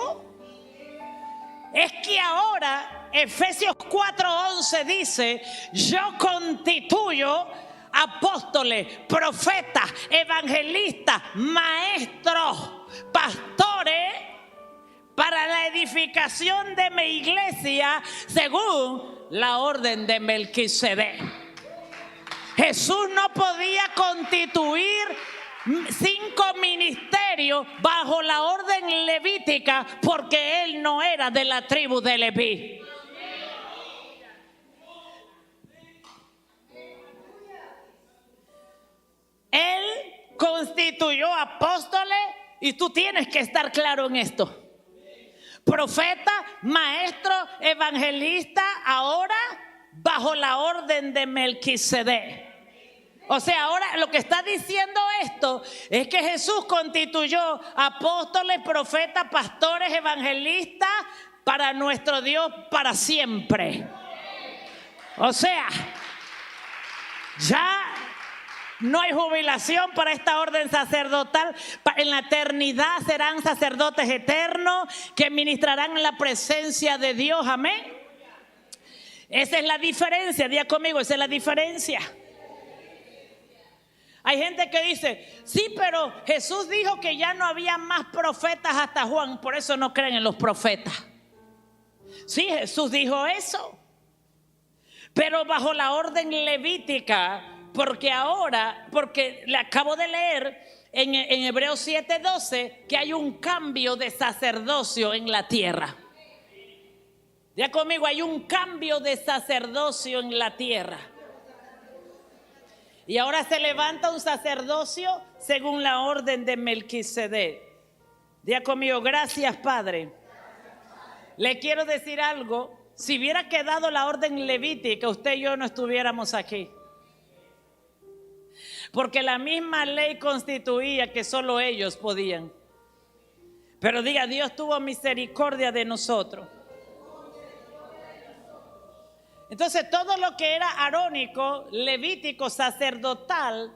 Es que ahora Efesios 4:11 dice: yo constituyo apóstoles, profetas, evangelistas, maestros, pastores, para la edificación de mi iglesia según la orden de Melquisedec. Jesús no podía constituir 5 ministerios bajo la orden levítica porque él no era de la tribu de Leví. Él constituyó apóstoles y tú tienes que estar claro en esto. Profeta, maestro, evangelista, ahora bajo la orden de Melquisedec. O sea, ahora lo que está diciendo esto es que Jesús constituyó apóstoles, profetas, pastores, evangelistas para nuestro Dios para siempre. O sea, ya no hay jubilación para esta orden sacerdotal. En la eternidad serán sacerdotes eternos que ministrarán en la presencia de Dios. Amén. Esa es la diferencia. Diga conmigo, esa es la diferencia. Hay gente que dice: sí, pero Jesús dijo que ya no había más profetas hasta Juan, por eso no creen en los profetas. Sí, Jesús dijo eso, pero bajo la orden levítica. Porque le acabo de leer en Hebreos 7:12 que hay un cambio de sacerdocio en la tierra. Ya conmigo, hay un cambio de sacerdocio en la tierra. Y ahora se levanta un sacerdocio según la orden de Melquisedec. Ya conmigo, gracias Padre. Le quiero decir algo: si hubiera quedado la orden levítica, usted y yo no estuviéramos aquí. Porque la misma ley constituía que solo ellos podían. Pero diga: Dios tuvo misericordia de nosotros. Entonces todo lo que era arónico, levítico, sacerdotal,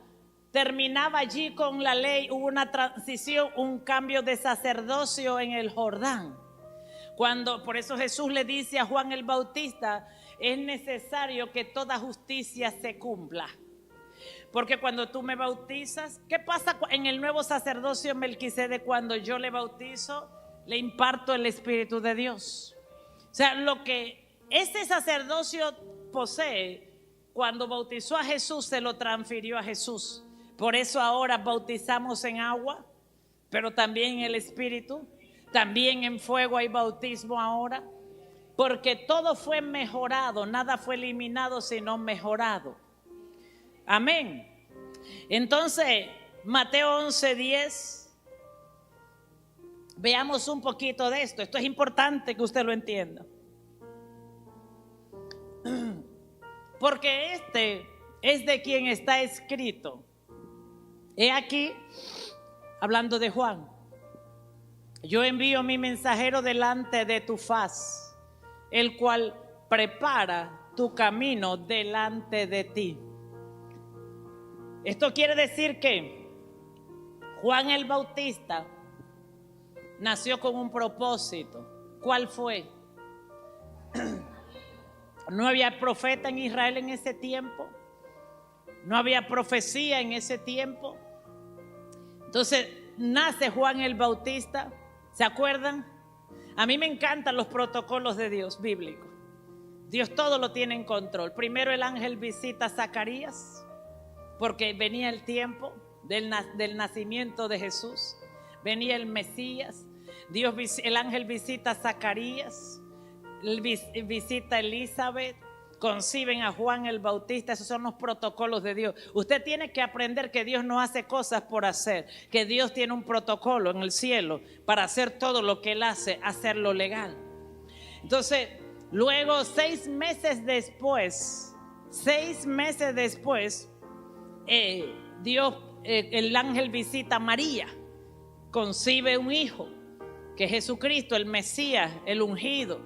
terminaba allí con la ley. Hubo una transición, un cambio de sacerdocio en el Jordán. Por eso Jesús le dice a Juan el Bautista: es necesario que toda justicia se cumpla. Porque cuando tú me bautizas, ¿qué pasa en el nuevo sacerdocio Melquisedec? Cuando yo le bautizo, le imparto el Espíritu de Dios. O sea, lo que este sacerdocio posee, cuando bautizó a Jesús, se lo transfirió a Jesús. Por eso ahora bautizamos en agua, pero también en el Espíritu, también en fuego hay bautismo ahora. Porque todo fue mejorado, nada fue eliminado, sino mejorado. Amén. Entonces, Mateo 11:10. Veamos un poquito de esto. Esto es importante que usted lo entienda. Porque este es de quien está escrito. He aquí, hablando de Juan: yo envío mi mensajero delante de tu faz, el cual prepara tu camino delante de ti. Esto quiere decir que Juan el Bautista nació con un propósito. ¿Cuál fue? No había profeta en Israel en ese tiempo. No había profecía en ese tiempo. Entonces nace Juan el Bautista. ¿Se acuerdan? A mí me encantan los protocolos de Dios bíblicos. Dios todo lo tiene en control. Primero el ángel visita a Zacarías, porque venía el tiempo del nacimiento de Jesús. Venía el Mesías. El ángel visita a Zacarías, visita a Elizabeth, conciben a Juan el Bautista. Esos son los protocolos de Dios. Usted tiene que aprender que Dios no hace cosas por hacer, que Dios tiene un protocolo en el cielo para hacer todo lo que Él hace, hacerlo legal. Entonces, luego 6 meses después, el ángel visita a María, concibe un hijo, que es Jesucristo, el Mesías, el ungido,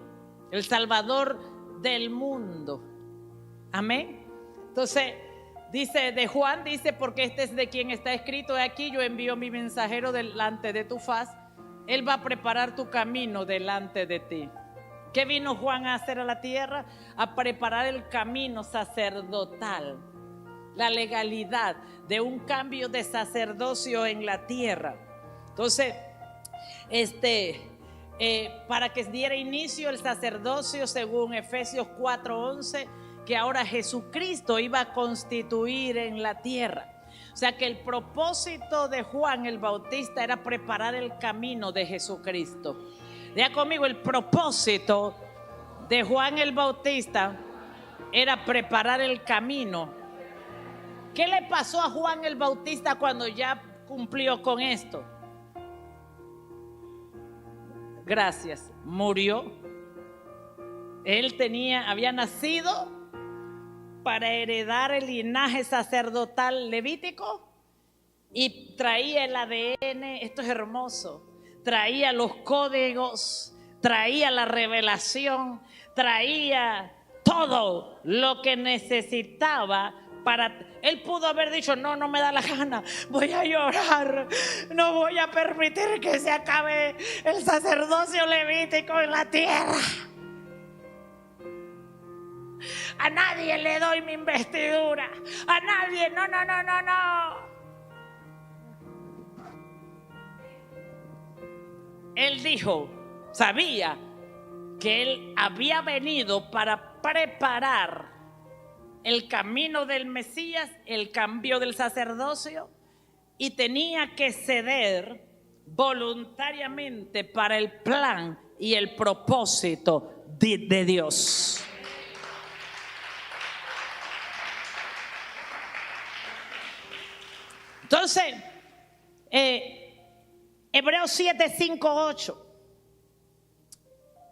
el Salvador del mundo. Amén. Entonces Dice de Juan, dice, porque este es de quien está escrito: de aquí yo envío mi mensajero delante de tu faz, él va a preparar tu camino delante de ti. ¿Qué vino Juan a hacer a la tierra? A preparar el camino sacerdotal, la legalidad de un cambio de sacerdocio en la tierra. Entonces, para que diera inicio el sacerdocio según Efesios 4:11, que ahora Jesucristo iba a constituir en la tierra. O sea que el propósito de Juan el Bautista era preparar el camino de Jesucristo. Diga conmigo, el propósito de Juan el Bautista era preparar el camino. ¿Qué le pasó a Juan el Bautista cuando ya cumplió con esto? Gracias. Murió. Él había nacido para heredar el linaje sacerdotal levítico y traía el ADN. Esto es hermoso. Traía los códigos, traía la revelación, traía todo lo que necesitaba para... Él pudo haber dicho: no me da la gana, voy a llorar, no voy a permitir que se acabe el sacerdocio levítico en la tierra. A nadie le doy mi investidura, a nadie, no. Él dijo, sabía que él había venido para preparar el camino del Mesías, el cambio del sacerdocio, y tenía que ceder voluntariamente para el plan y el propósito de Dios. Entonces, Hebreos 7, 5, 8.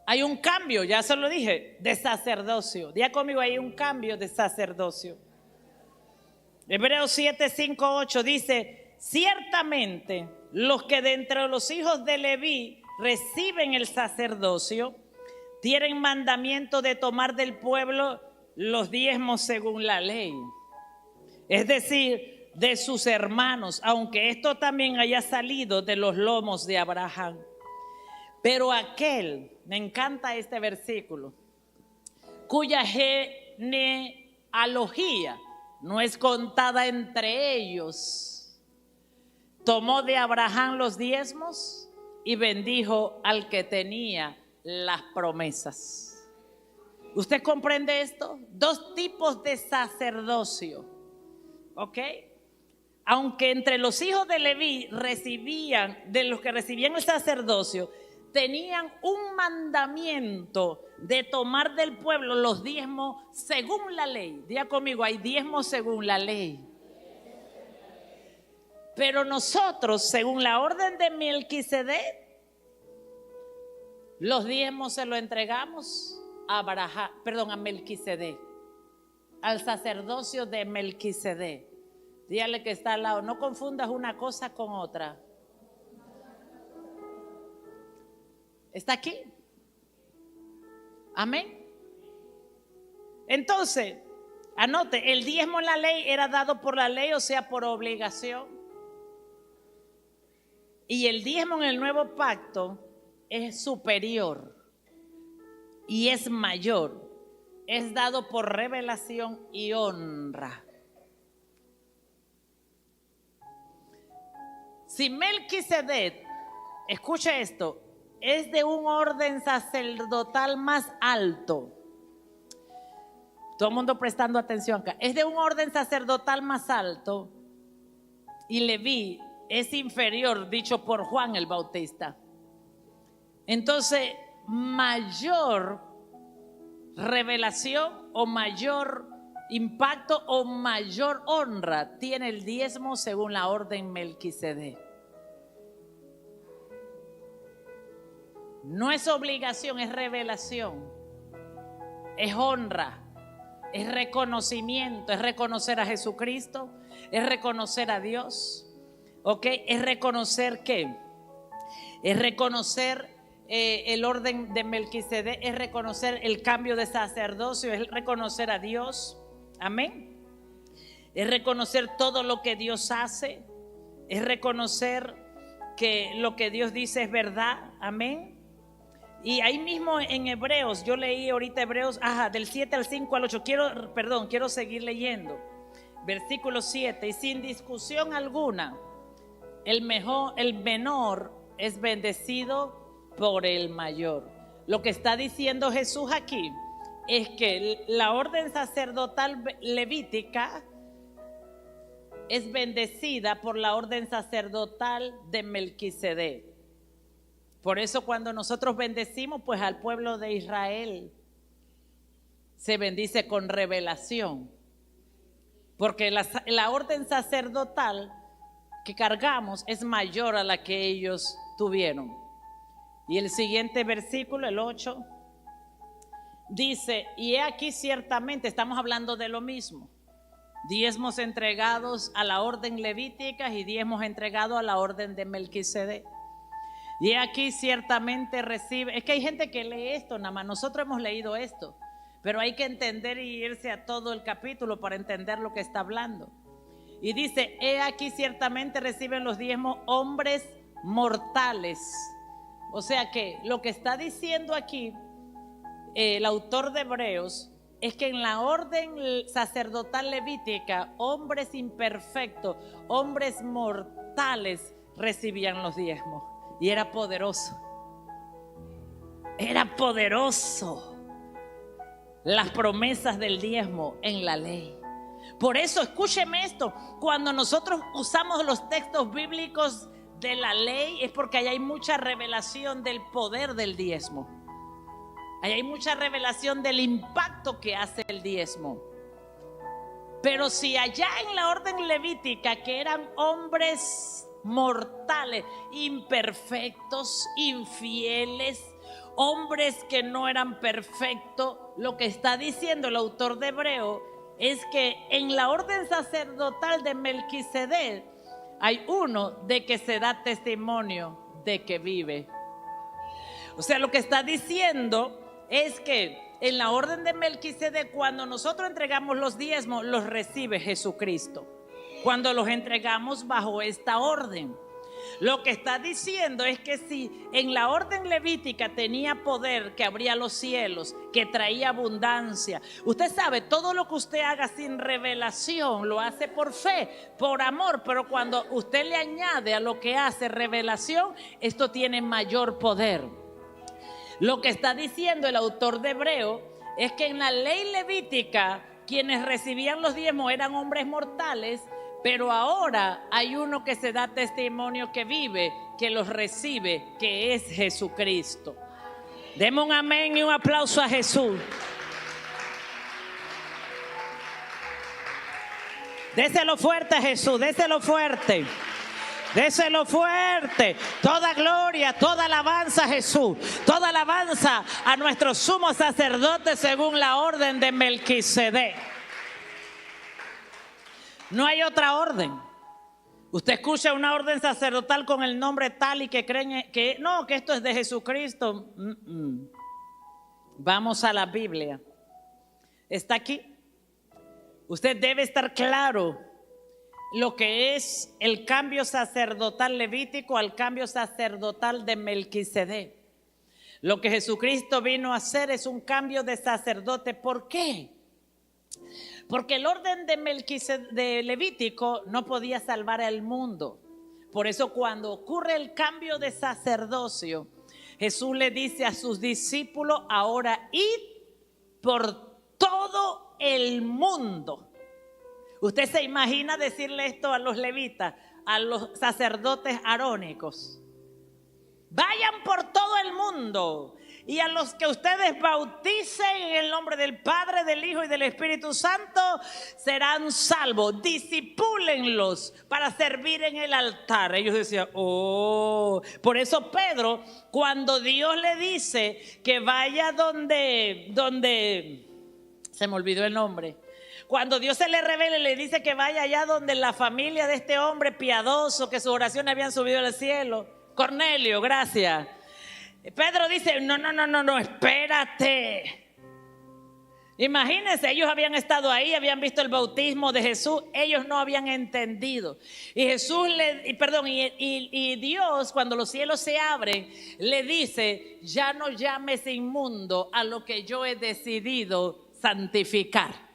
Hay un cambio, ya se lo dije, de sacerdocio. Diga conmigo, hay un cambio de sacerdocio. Hebreos 7, 5, 8 dice: ciertamente los que de entre los hijos de Leví reciben el sacerdocio tienen mandamiento de tomar del pueblo los diezmos según la ley. Es decir, de sus hermanos, aunque esto también haya salido de los lomos de Abraham. Pero aquel, me encanta este versículo, cuya genealogía no es contada entre ellos, tomó de Abraham los diezmos y bendijo al que tenía las promesas. ¿Usted comprende esto? Dos tipos de sacerdocio, ¿ok? Aunque entre los hijos de Leví de los que recibían el sacerdocio, tenían un mandamiento de tomar del pueblo los diezmos según la ley. Diga conmigo, hay diezmos según la ley. Pero nosotros, según la orden de Melquisedec, los diezmos se los entregamos a Melquisedec, al sacerdocio de Melquisedec. Dígale que está al lado, no confundas una cosa con otra. ¿Está aquí? Amén. Entonces, anote, el diezmo en la ley era dado por la ley, o sea, por obligación. Y el diezmo en el nuevo pacto es superior y es mayor. Es dado por revelación y honra. Si Melquisedec, escuche esto, es de un orden sacerdotal más alto. Todo el mundo prestando atención acá. Es de un orden sacerdotal más alto. Y Leví es inferior, dicho por Juan el Bautista. Entonces, mayor revelación o mayor impacto o mayor honra tiene el diezmo según la orden Melquisedec. No es obligación, es revelación, es honra, es reconocimiento, es reconocer a Jesucristo, es reconocer a Dios, ¿ok? Es reconocer ¿qué? Es reconocer el orden de Melquisedec, es reconocer el cambio de sacerdocio, es reconocer a Dios, amén. es reconocer todo lo que Dios hace, es reconocer que lo que Dios dice es verdad. Amén. Y ahí mismo en Hebreos, yo leí ahorita Hebreos, del 7 al 5 al 8, quiero seguir leyendo. Versículo 7, y sin discusión alguna, el menor es bendecido por el mayor. Lo que está diciendo Jesús aquí es que la orden sacerdotal levítica es bendecida por la orden sacerdotal de Melquisedec. Por eso cuando nosotros bendecimos pues al pueblo de Israel, se bendice con revelación, porque la orden sacerdotal que cargamos es mayor a la que ellos tuvieron. Y el siguiente versículo, el 8, dice: y he aquí ciertamente, estamos hablando de lo mismo, diezmos entregados a la orden levítica y diezmos entregados a la orden de Melquisedec. Y aquí ciertamente recibe. Es que hay gente que lee esto nada más. Nosotros hemos leído esto, pero hay que entender y irse a todo el capítulo para entender lo que está hablando. Y dice: he aquí ciertamente reciben los diezmos hombres mortales. O sea que lo que está diciendo aquí el autor de Hebreos es que en la orden sacerdotal levítica, hombres imperfectos, hombres mortales recibían los diezmos. Y era poderoso. Era poderoso las promesas del diezmo en la ley. Por eso, escúcheme esto, cuando nosotros usamos los textos bíblicos de la ley es porque ahí hay mucha revelación del poder del diezmo. Ahí hay mucha revelación del impacto que hace el diezmo. Pero si allá en la orden levítica, que eran hombres mortales, imperfectos, infieles, hombres que no eran perfectos, lo que está diciendo el autor de Hebreo es que en la orden sacerdotal de Melquisedec hay uno de que se da testimonio de que vive. O sea, lo que está diciendo es que en la orden de Melquisedec, cuando nosotros entregamos los diezmos, los recibe Jesucristo. Cuando los entregamos bajo esta orden, lo que está diciendo es que si en la orden levítica tenía poder que abría los cielos, que traía abundancia, usted sabe, todo lo que usted haga sin revelación lo hace por fe, por amor, pero cuando usted le añade a lo que hace revelación, esto tiene mayor poder. Lo que está diciendo el autor de Hebreo es que en la ley levítica quienes recibían los diezmos eran hombres mortales, pero ahora hay uno que se da testimonio que vive, que los recibe, que es Jesucristo. Demos un amén y un aplauso a Jesús. Déselo fuerte a Jesús, déselo fuerte. Déselo fuerte. Toda gloria, toda alabanza a Jesús, toda alabanza a nuestro sumo sacerdote según la orden de Melquisedec. No hay otra orden. Usted escucha una orden sacerdotal con el nombre tal y que creen que no, que esto es de Jesucristo. Vamos a la Biblia. Está aquí. Usted debe estar claro lo que es el cambio sacerdotal levítico al cambio sacerdotal de Melquisedec. Lo que Jesucristo vino a hacer es un cambio de sacerdote. ¿Por qué? Porque el orden de Melquisedec, de Levítico, no podía salvar al mundo. Por eso cuando ocurre el cambio de sacerdocio, Jesús le dice a sus discípulos: ahora id por todo el mundo. ¿Usted se imagina decirle esto a los levitas, a los sacerdotes arónicos? Vayan por todo el mundo y a los que ustedes bauticen en el nombre del Padre, del Hijo y del Espíritu Santo serán salvos. Discipúlenlos para servir en el altar. Ellos decían, por eso Pedro, cuando Dios le dice que vaya donde se me olvidó el nombre. Cuando Dios se le revela, le dice que vaya allá donde la familia de este hombre piadoso, que sus oraciones habían subido al cielo. Cornelio, gracias. Pedro dice, no, espérate. Imagínense, ellos habían estado ahí, habían visto el bautismo de Jesús, ellos no habían entendido. Y Dios, cuando los cielos se abren, le dice: ya no llames inmundo a lo que yo he decidido santificar.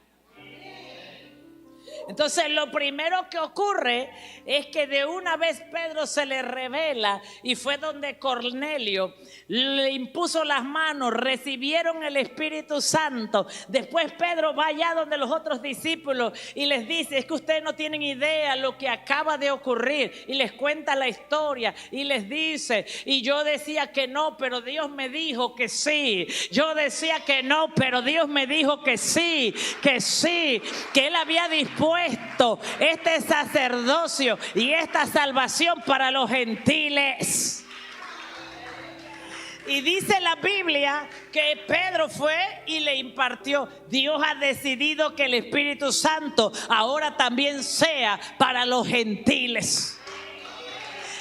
Entonces lo primero que ocurre es que de una vez Pedro se le revela, y fue donde Cornelio le impuso las manos, recibieron el Espíritu Santo. Después Pedro va allá donde los otros discípulos y les dice: es que ustedes no tienen idea lo que acaba de ocurrir, y les cuenta la historia y les dice: y yo decía que no, pero Dios me dijo que sí. Yo decía que no, pero Dios me dijo que sí, que Él había dispuesto este sacerdocio y esta salvación para los gentiles. Y dice la Biblia que Pedro fue y le impartió. Dios ha decidido que el Espíritu Santo ahora también sea para los gentiles.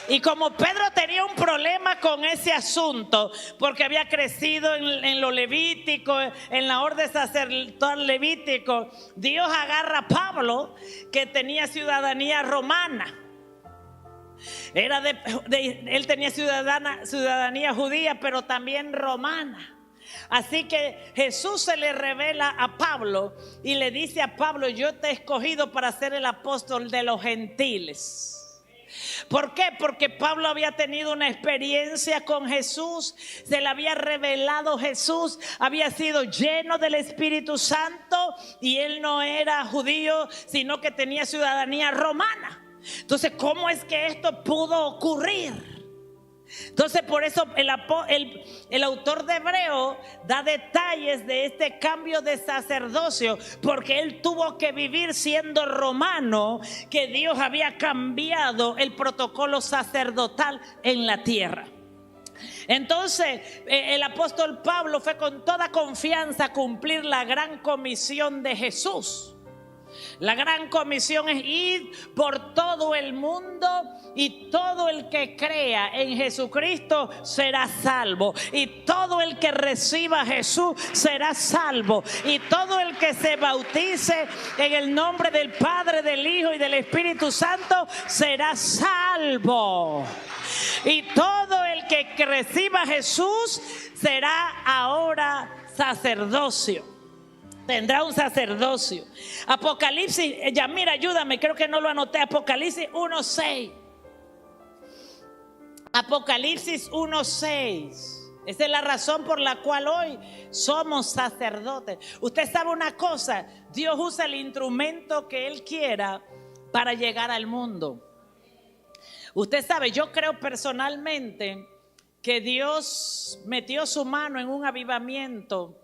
Y como Pedro tenía un problema con ese asunto, porque había crecido en lo levítico, en la orden sacerdotal levítico, Dios agarra a Pablo, que tenía ciudadanía romana. Él tenía ciudadanía judía, pero también romana. Así que Jesús se le revela a Pablo y le dice a Pablo: yo te he escogido para ser el apóstol de los gentiles. ¿Por qué? Porque Pablo había tenido una experiencia con Jesús, se le había revelado Jesús, había sido lleno del Espíritu Santo, y él no era judío, sino que tenía ciudadanía romana. Entonces, ¿cómo es que esto pudo ocurrir? Entonces, por eso el autor de Hebreo da detalles de este cambio de sacerdocio, porque él tuvo que vivir siendo romano, que Dios había cambiado el protocolo sacerdotal en la tierra. Entonces el apóstol Pablo fue con toda confianza a cumplir la gran comisión de Jesús. La gran comisión es ir por todo el mundo, y todo el que crea en Jesucristo será salvo, y todo el que reciba a Jesús será salvo, y todo el que se bautice en el nombre del Padre, del Hijo y del Espíritu Santo será salvo, y todo el que reciba a Jesús será ahora sacerdocio. Tendrá un sacerdocio. Apocalipsis, Yamir, ayúdame, creo que no lo anoté. Apocalipsis 1:6. Apocalipsis 1:6. Esa es la razón por la cual hoy somos sacerdotes. Usted sabe una cosa: Dios usa el instrumento que Él quiera para llegar al mundo. Usted sabe, yo creo personalmente que Dios metió su mano en un avivamiento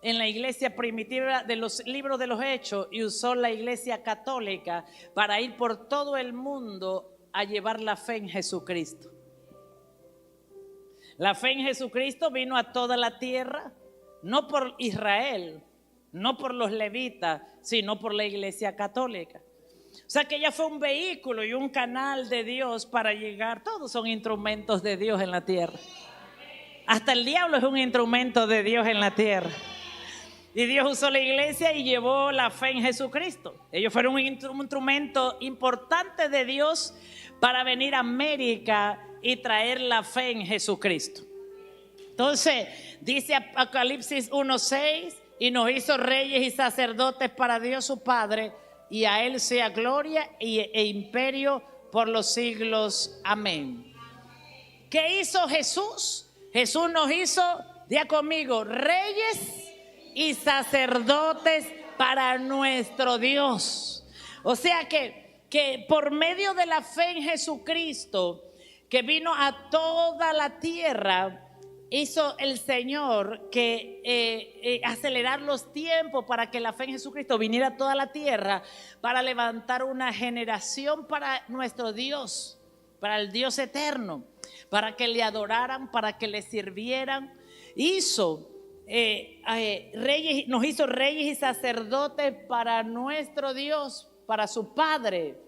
en la iglesia primitiva de los libros de los Hechos, y usó la iglesia católica para ir por todo el mundo a llevar la fe en Jesucristo. La fe en Jesucristo vino a toda la tierra, no por Israel, no por los levitas, sino por la iglesia católica. O sea que ella fue un vehículo y un canal de Dios para llegar. Todos son instrumentos de Dios en la tierra. Hasta el diablo es un instrumento de Dios en la tierra. Y Dios usó la iglesia y llevó la fe en Jesucristo. Ellos fueron un instrumento importante de Dios para venir a América y traer la fe en Jesucristo. Entonces, dice Apocalipsis 1:6: y nos hizo reyes y sacerdotes para Dios su Padre, y a Él sea gloria e imperio por los siglos. Amén. ¿Qué hizo Jesús? Jesús nos hizo, diga conmigo, reyes y sacerdotes para nuestro Dios. O sea que por medio de la fe en Jesucristo, que vino a toda la tierra, hizo el Señor que acelerar los tiempos para que la fe en Jesucristo viniera a toda la tierra, para levantar una generación para nuestro Dios, para el Dios eterno, para que le adoraran, para que le sirvieran. Nos hizo reyes y sacerdotes para nuestro Dios, para su Padre.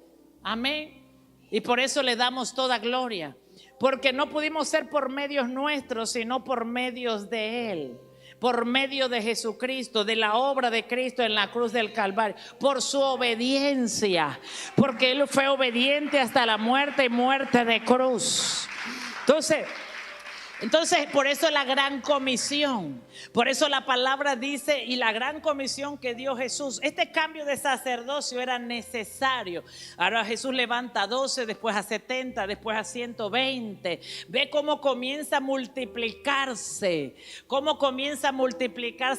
Amén. Y por eso le damos toda gloria, porque no pudimos ser por medios nuestros, sino por medios de Él. por medio de Jesucristo, de la obra de Cristo en la cruz del Calvario, por su obediencia, porque Él fue obediente hasta la muerte y muerte de cruz. Entonces, por eso la gran comisión, por eso la palabra dice, y la gran comisión que dio Jesús, este cambio de sacerdocio era necesario. Ahora Jesús levanta a 12, después a 70, después a 120. Ve cómo comienza a multiplicarse,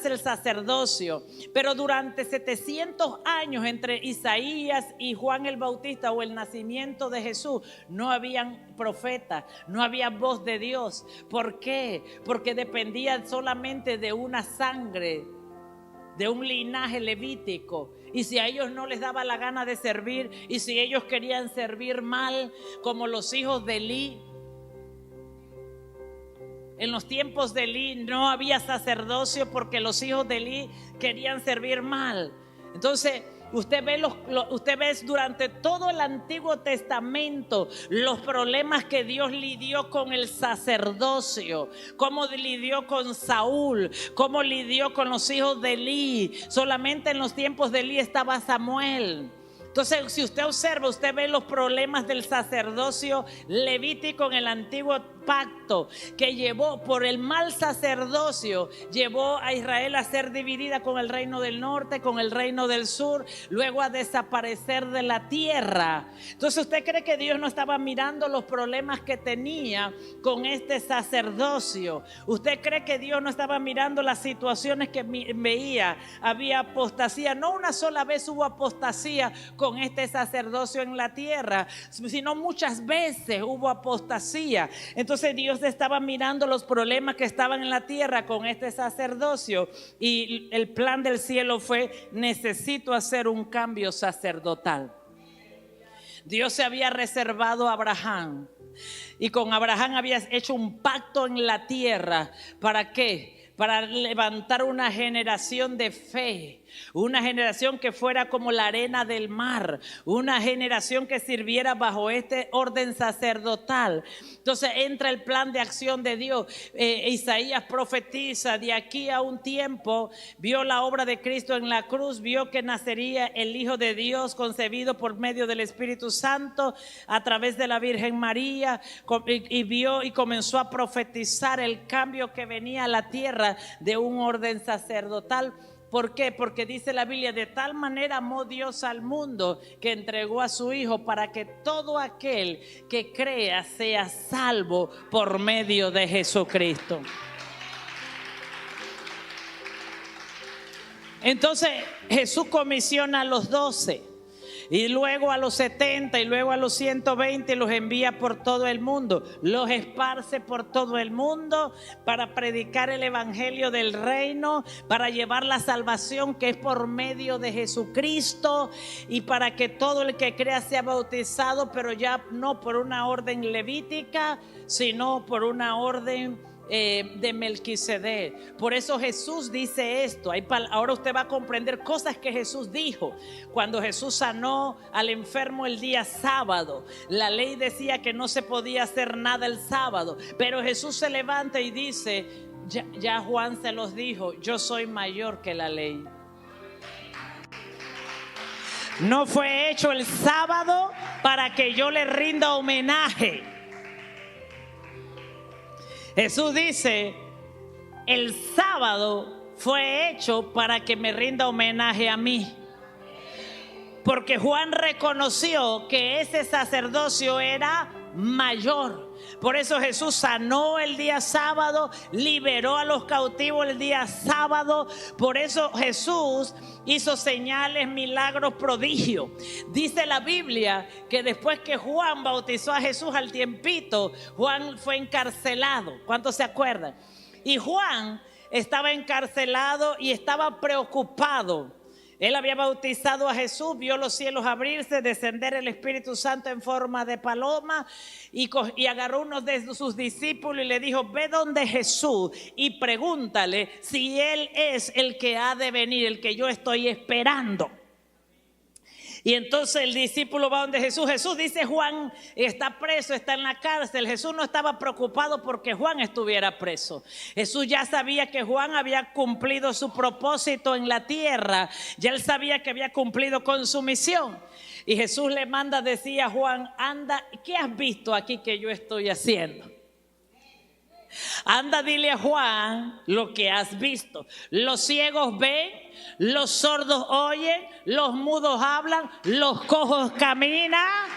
el sacerdocio. Pero durante 700 años entre Isaías y Juan el Bautista, o el nacimiento de Jesús, no habían profetas, no había voz de Dios. ¿Por qué? Porque dependían solamente de una sangre, de un linaje levítico. Y si a ellos no les daba la gana de servir, y si ellos querían servir mal, como los hijos de Elí, en los tiempos de Elí no había sacerdocio porque los hijos de Elí querían servir mal. Entonces usted ve durante todo el Antiguo Testamento los problemas que Dios lidió con el sacerdocio, cómo lidió con Saúl, cómo lidió con los hijos de Elí. Solamente en los tiempos de Elí estaba Samuel. Entonces, si usted observa, usted ve los problemas del sacerdocio levítico en el antiguo pacto, que llevó por el mal sacerdocio, llevó a Israel a ser dividida con el reino del norte, con el reino del sur, luego a desaparecer de la tierra. Entonces, ¿usted cree que Dios no estaba mirando los problemas que tenía con este sacerdocio? ¿Usted cree que Dios no estaba mirando las situaciones que veía? Había apostasía, no una sola vez hubo apostasía con este sacerdocio en la tierra, sino muchas veces hubo apostasía. Entonces Dios estaba mirando los problemas que estaban en la tierra con este sacerdocio, y el plan del cielo fue: necesito hacer un cambio sacerdotal. Dios se había reservado a Abraham, y con Abraham había hecho un pacto en la tierra. ¿Para qué? Para levantar una generación de fe, una generación que fuera como la arena del mar, una generación que sirviera bajo este orden sacerdotal. Entonces entra el plan de acción de Dios. Isaías profetiza: de aquí a un tiempo, vio la obra de Cristo en la cruz, vio que nacería el Hijo de Dios concebido por medio del Espíritu Santo a través de la Virgen María, y vio y comenzó a profetizar el cambio que venía a la tierra de un orden sacerdotal. ¿Por qué? Porque dice la Biblia: de tal manera amó Dios al mundo que entregó a su Hijo, para que todo aquel que crea sea salvo por medio de Jesucristo. Entonces Jesús comisiona a los 12, y luego a los 70, y luego a los 120 los envía por todo el mundo, los esparce por todo el mundo para predicar el evangelio del reino, para llevar la salvación que es por medio de Jesucristo, y para que todo el que crea sea bautizado, pero ya no por una orden levítica, sino por una orden de Melquisedec. Por eso Jesús dice esto. Ahora usted va a comprender cosas que Jesús dijo. Cuando Jesús sanó al enfermo el día sábado, la ley decía que no se podía hacer nada el sábado, pero Jesús se levanta y dice: ya Juan se los dijo, yo soy mayor que la ley. No fue hecho el sábado para que yo le rinda homenaje. Jesús dice: el sábado fue hecho para que me rinda homenaje a mí. Porque Juan reconoció que ese sacerdocio era mayor. Por eso Jesús sanó el día sábado, liberó a los cautivos el día sábado. Por eso Jesús hizo señales, milagros, prodigios. Dice la Biblia que después que Juan bautizó a Jesús, al tiempito, Juan fue encarcelado. ¿Cuántos se acuerdan? Y Juan estaba encarcelado y estaba preocupado. Él había bautizado a Jesús, vio los cielos abrirse, descender el Espíritu Santo en forma de paloma, y agarró uno de sus discípulos y le dijo: ve donde Jesús y pregúntale si Él es el que ha de venir, el que yo estoy esperando. Y entonces el discípulo va donde Jesús. Jesús dice: Juan está preso, está en la cárcel. Jesús no estaba preocupado porque Juan estuviera preso. Jesús ya sabía que Juan había cumplido su propósito en la tierra. Ya él sabía que había cumplido con su misión. Y Jesús le manda decir a Juan: anda, ¿qué has visto aquí que yo estoy haciendo? Anda, dile a Juan lo que has visto. Los ciegos ven, los sordos oyen, los mudos hablan, los cojos caminan.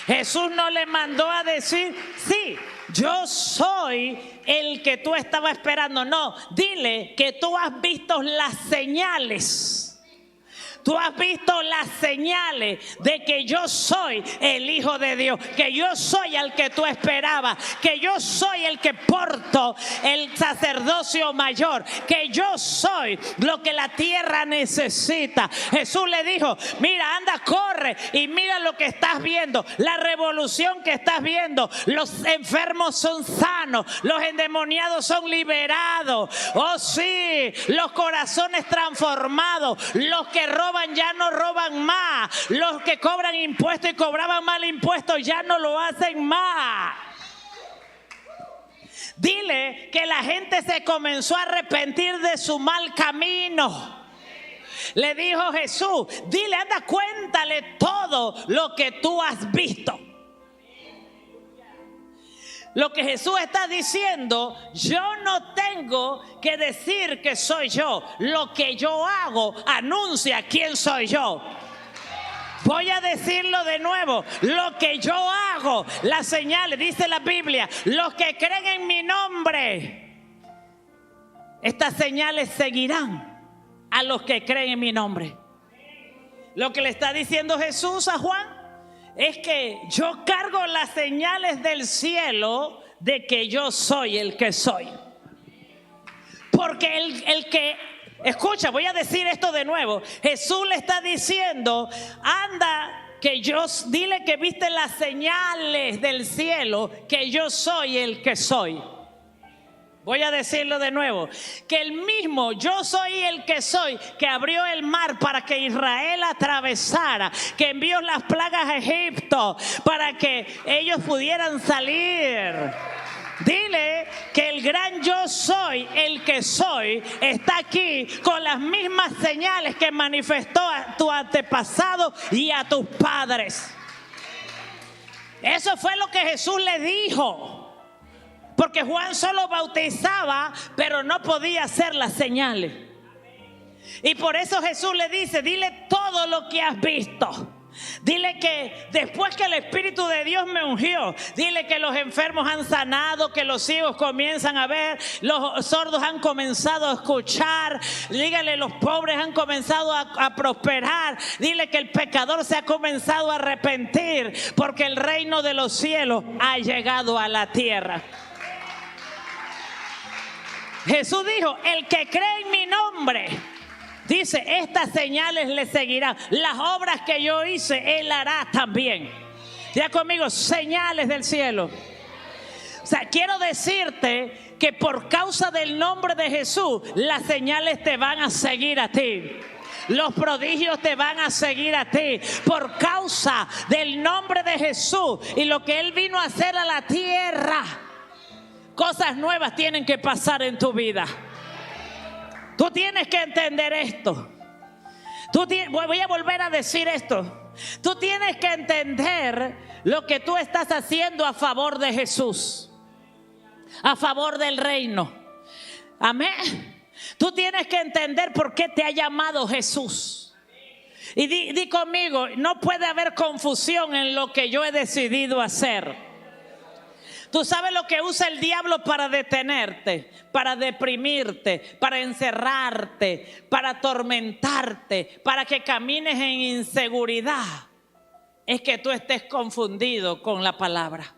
Jesús no le mandó a decir: sí, yo soy el que tú estabas esperando. No, dile que tú has visto las señales. Tú has visto las señales de que yo soy el Hijo de Dios, que yo soy el que tú esperabas, que yo soy el que porto el sacerdocio mayor, que yo soy lo que la tierra necesita. Jesús le dijo: mira, anda, corre y mira lo que estás viendo, la revolución que estás viendo. Los enfermos son sanos, los endemoniados son liberados. Oh sí, los corazones transformados, los que roban ya no roban más, los que cobran impuestos y cobraban mal impuestos ya no lo hacen más. Dile que la gente se comenzó a arrepentir de su mal camino. Le dijo Jesús: dile, anda, cuéntale todo lo que tú has visto. Lo que Jesús está diciendo: yo no tengo que decir que soy yo. Lo que yo hago anuncia quién soy yo. Voy a decirlo de nuevo: lo que yo hago, las señales, dice la Biblia, los que creen en mi nombre, estas señales seguirán a los que creen en mi nombre. Lo que le está diciendo Jesús a Juan es que yo cargo las señales del cielo de que yo soy el que soy. Porque el que, escucha, voy a decir esto de nuevo. Jesús le está diciendo: anda, que yo, dile que viste las señales del cielo, que yo soy el que soy. Voy a decirlo de nuevo, que el mismo yo soy el que soy, que abrió el mar para que Israel atravesara, que envió las plagas a Egipto para que ellos pudieran salir. Dile que el gran yo soy, el que soy, está aquí con las mismas señales que manifestó a tu antepasado y a tus padres. Eso fue lo que Jesús le dijo. Porque Juan solo bautizaba, pero no podía hacer las señales. Y por eso Jesús le dice: dile todo lo que has visto. Dile que después que el Espíritu de Dios me ungió, dile que los enfermos han sanado, que los ciegos comienzan a ver, los sordos han comenzado a escuchar. Dígale, los pobres han comenzado a prosperar. Dile que el pecador se ha comenzado a arrepentir, porque el reino de los cielos ha llegado a la tierra. Jesús dijo: el que cree en mi nombre, dice, estas señales le seguirán. Las obras que yo hice, él hará también. Ya conmigo, señales del cielo. O sea, quiero decirte que por causa del nombre de Jesús, las señales te van a seguir a ti. Los prodigios te van a seguir a ti. Por causa del nombre de Jesús y lo que él vino a hacer a la tierra, cosas nuevas tienen que pasar en tu vida. Tú tienes que entender esto. Voy a volver a decir esto. Tú tienes que entender lo que tú estás haciendo a favor de Jesús, a favor del reino. Amén. Tú tienes que entender por qué te ha llamado Jesús. Y di conmigo: no puede haber confusión en lo que yo he decidido hacer. Tú sabes lo que usa el diablo para detenerte, para deprimirte, para encerrarte, para atormentarte, para que camines en inseguridad. Es que tú estés confundido con la palabra.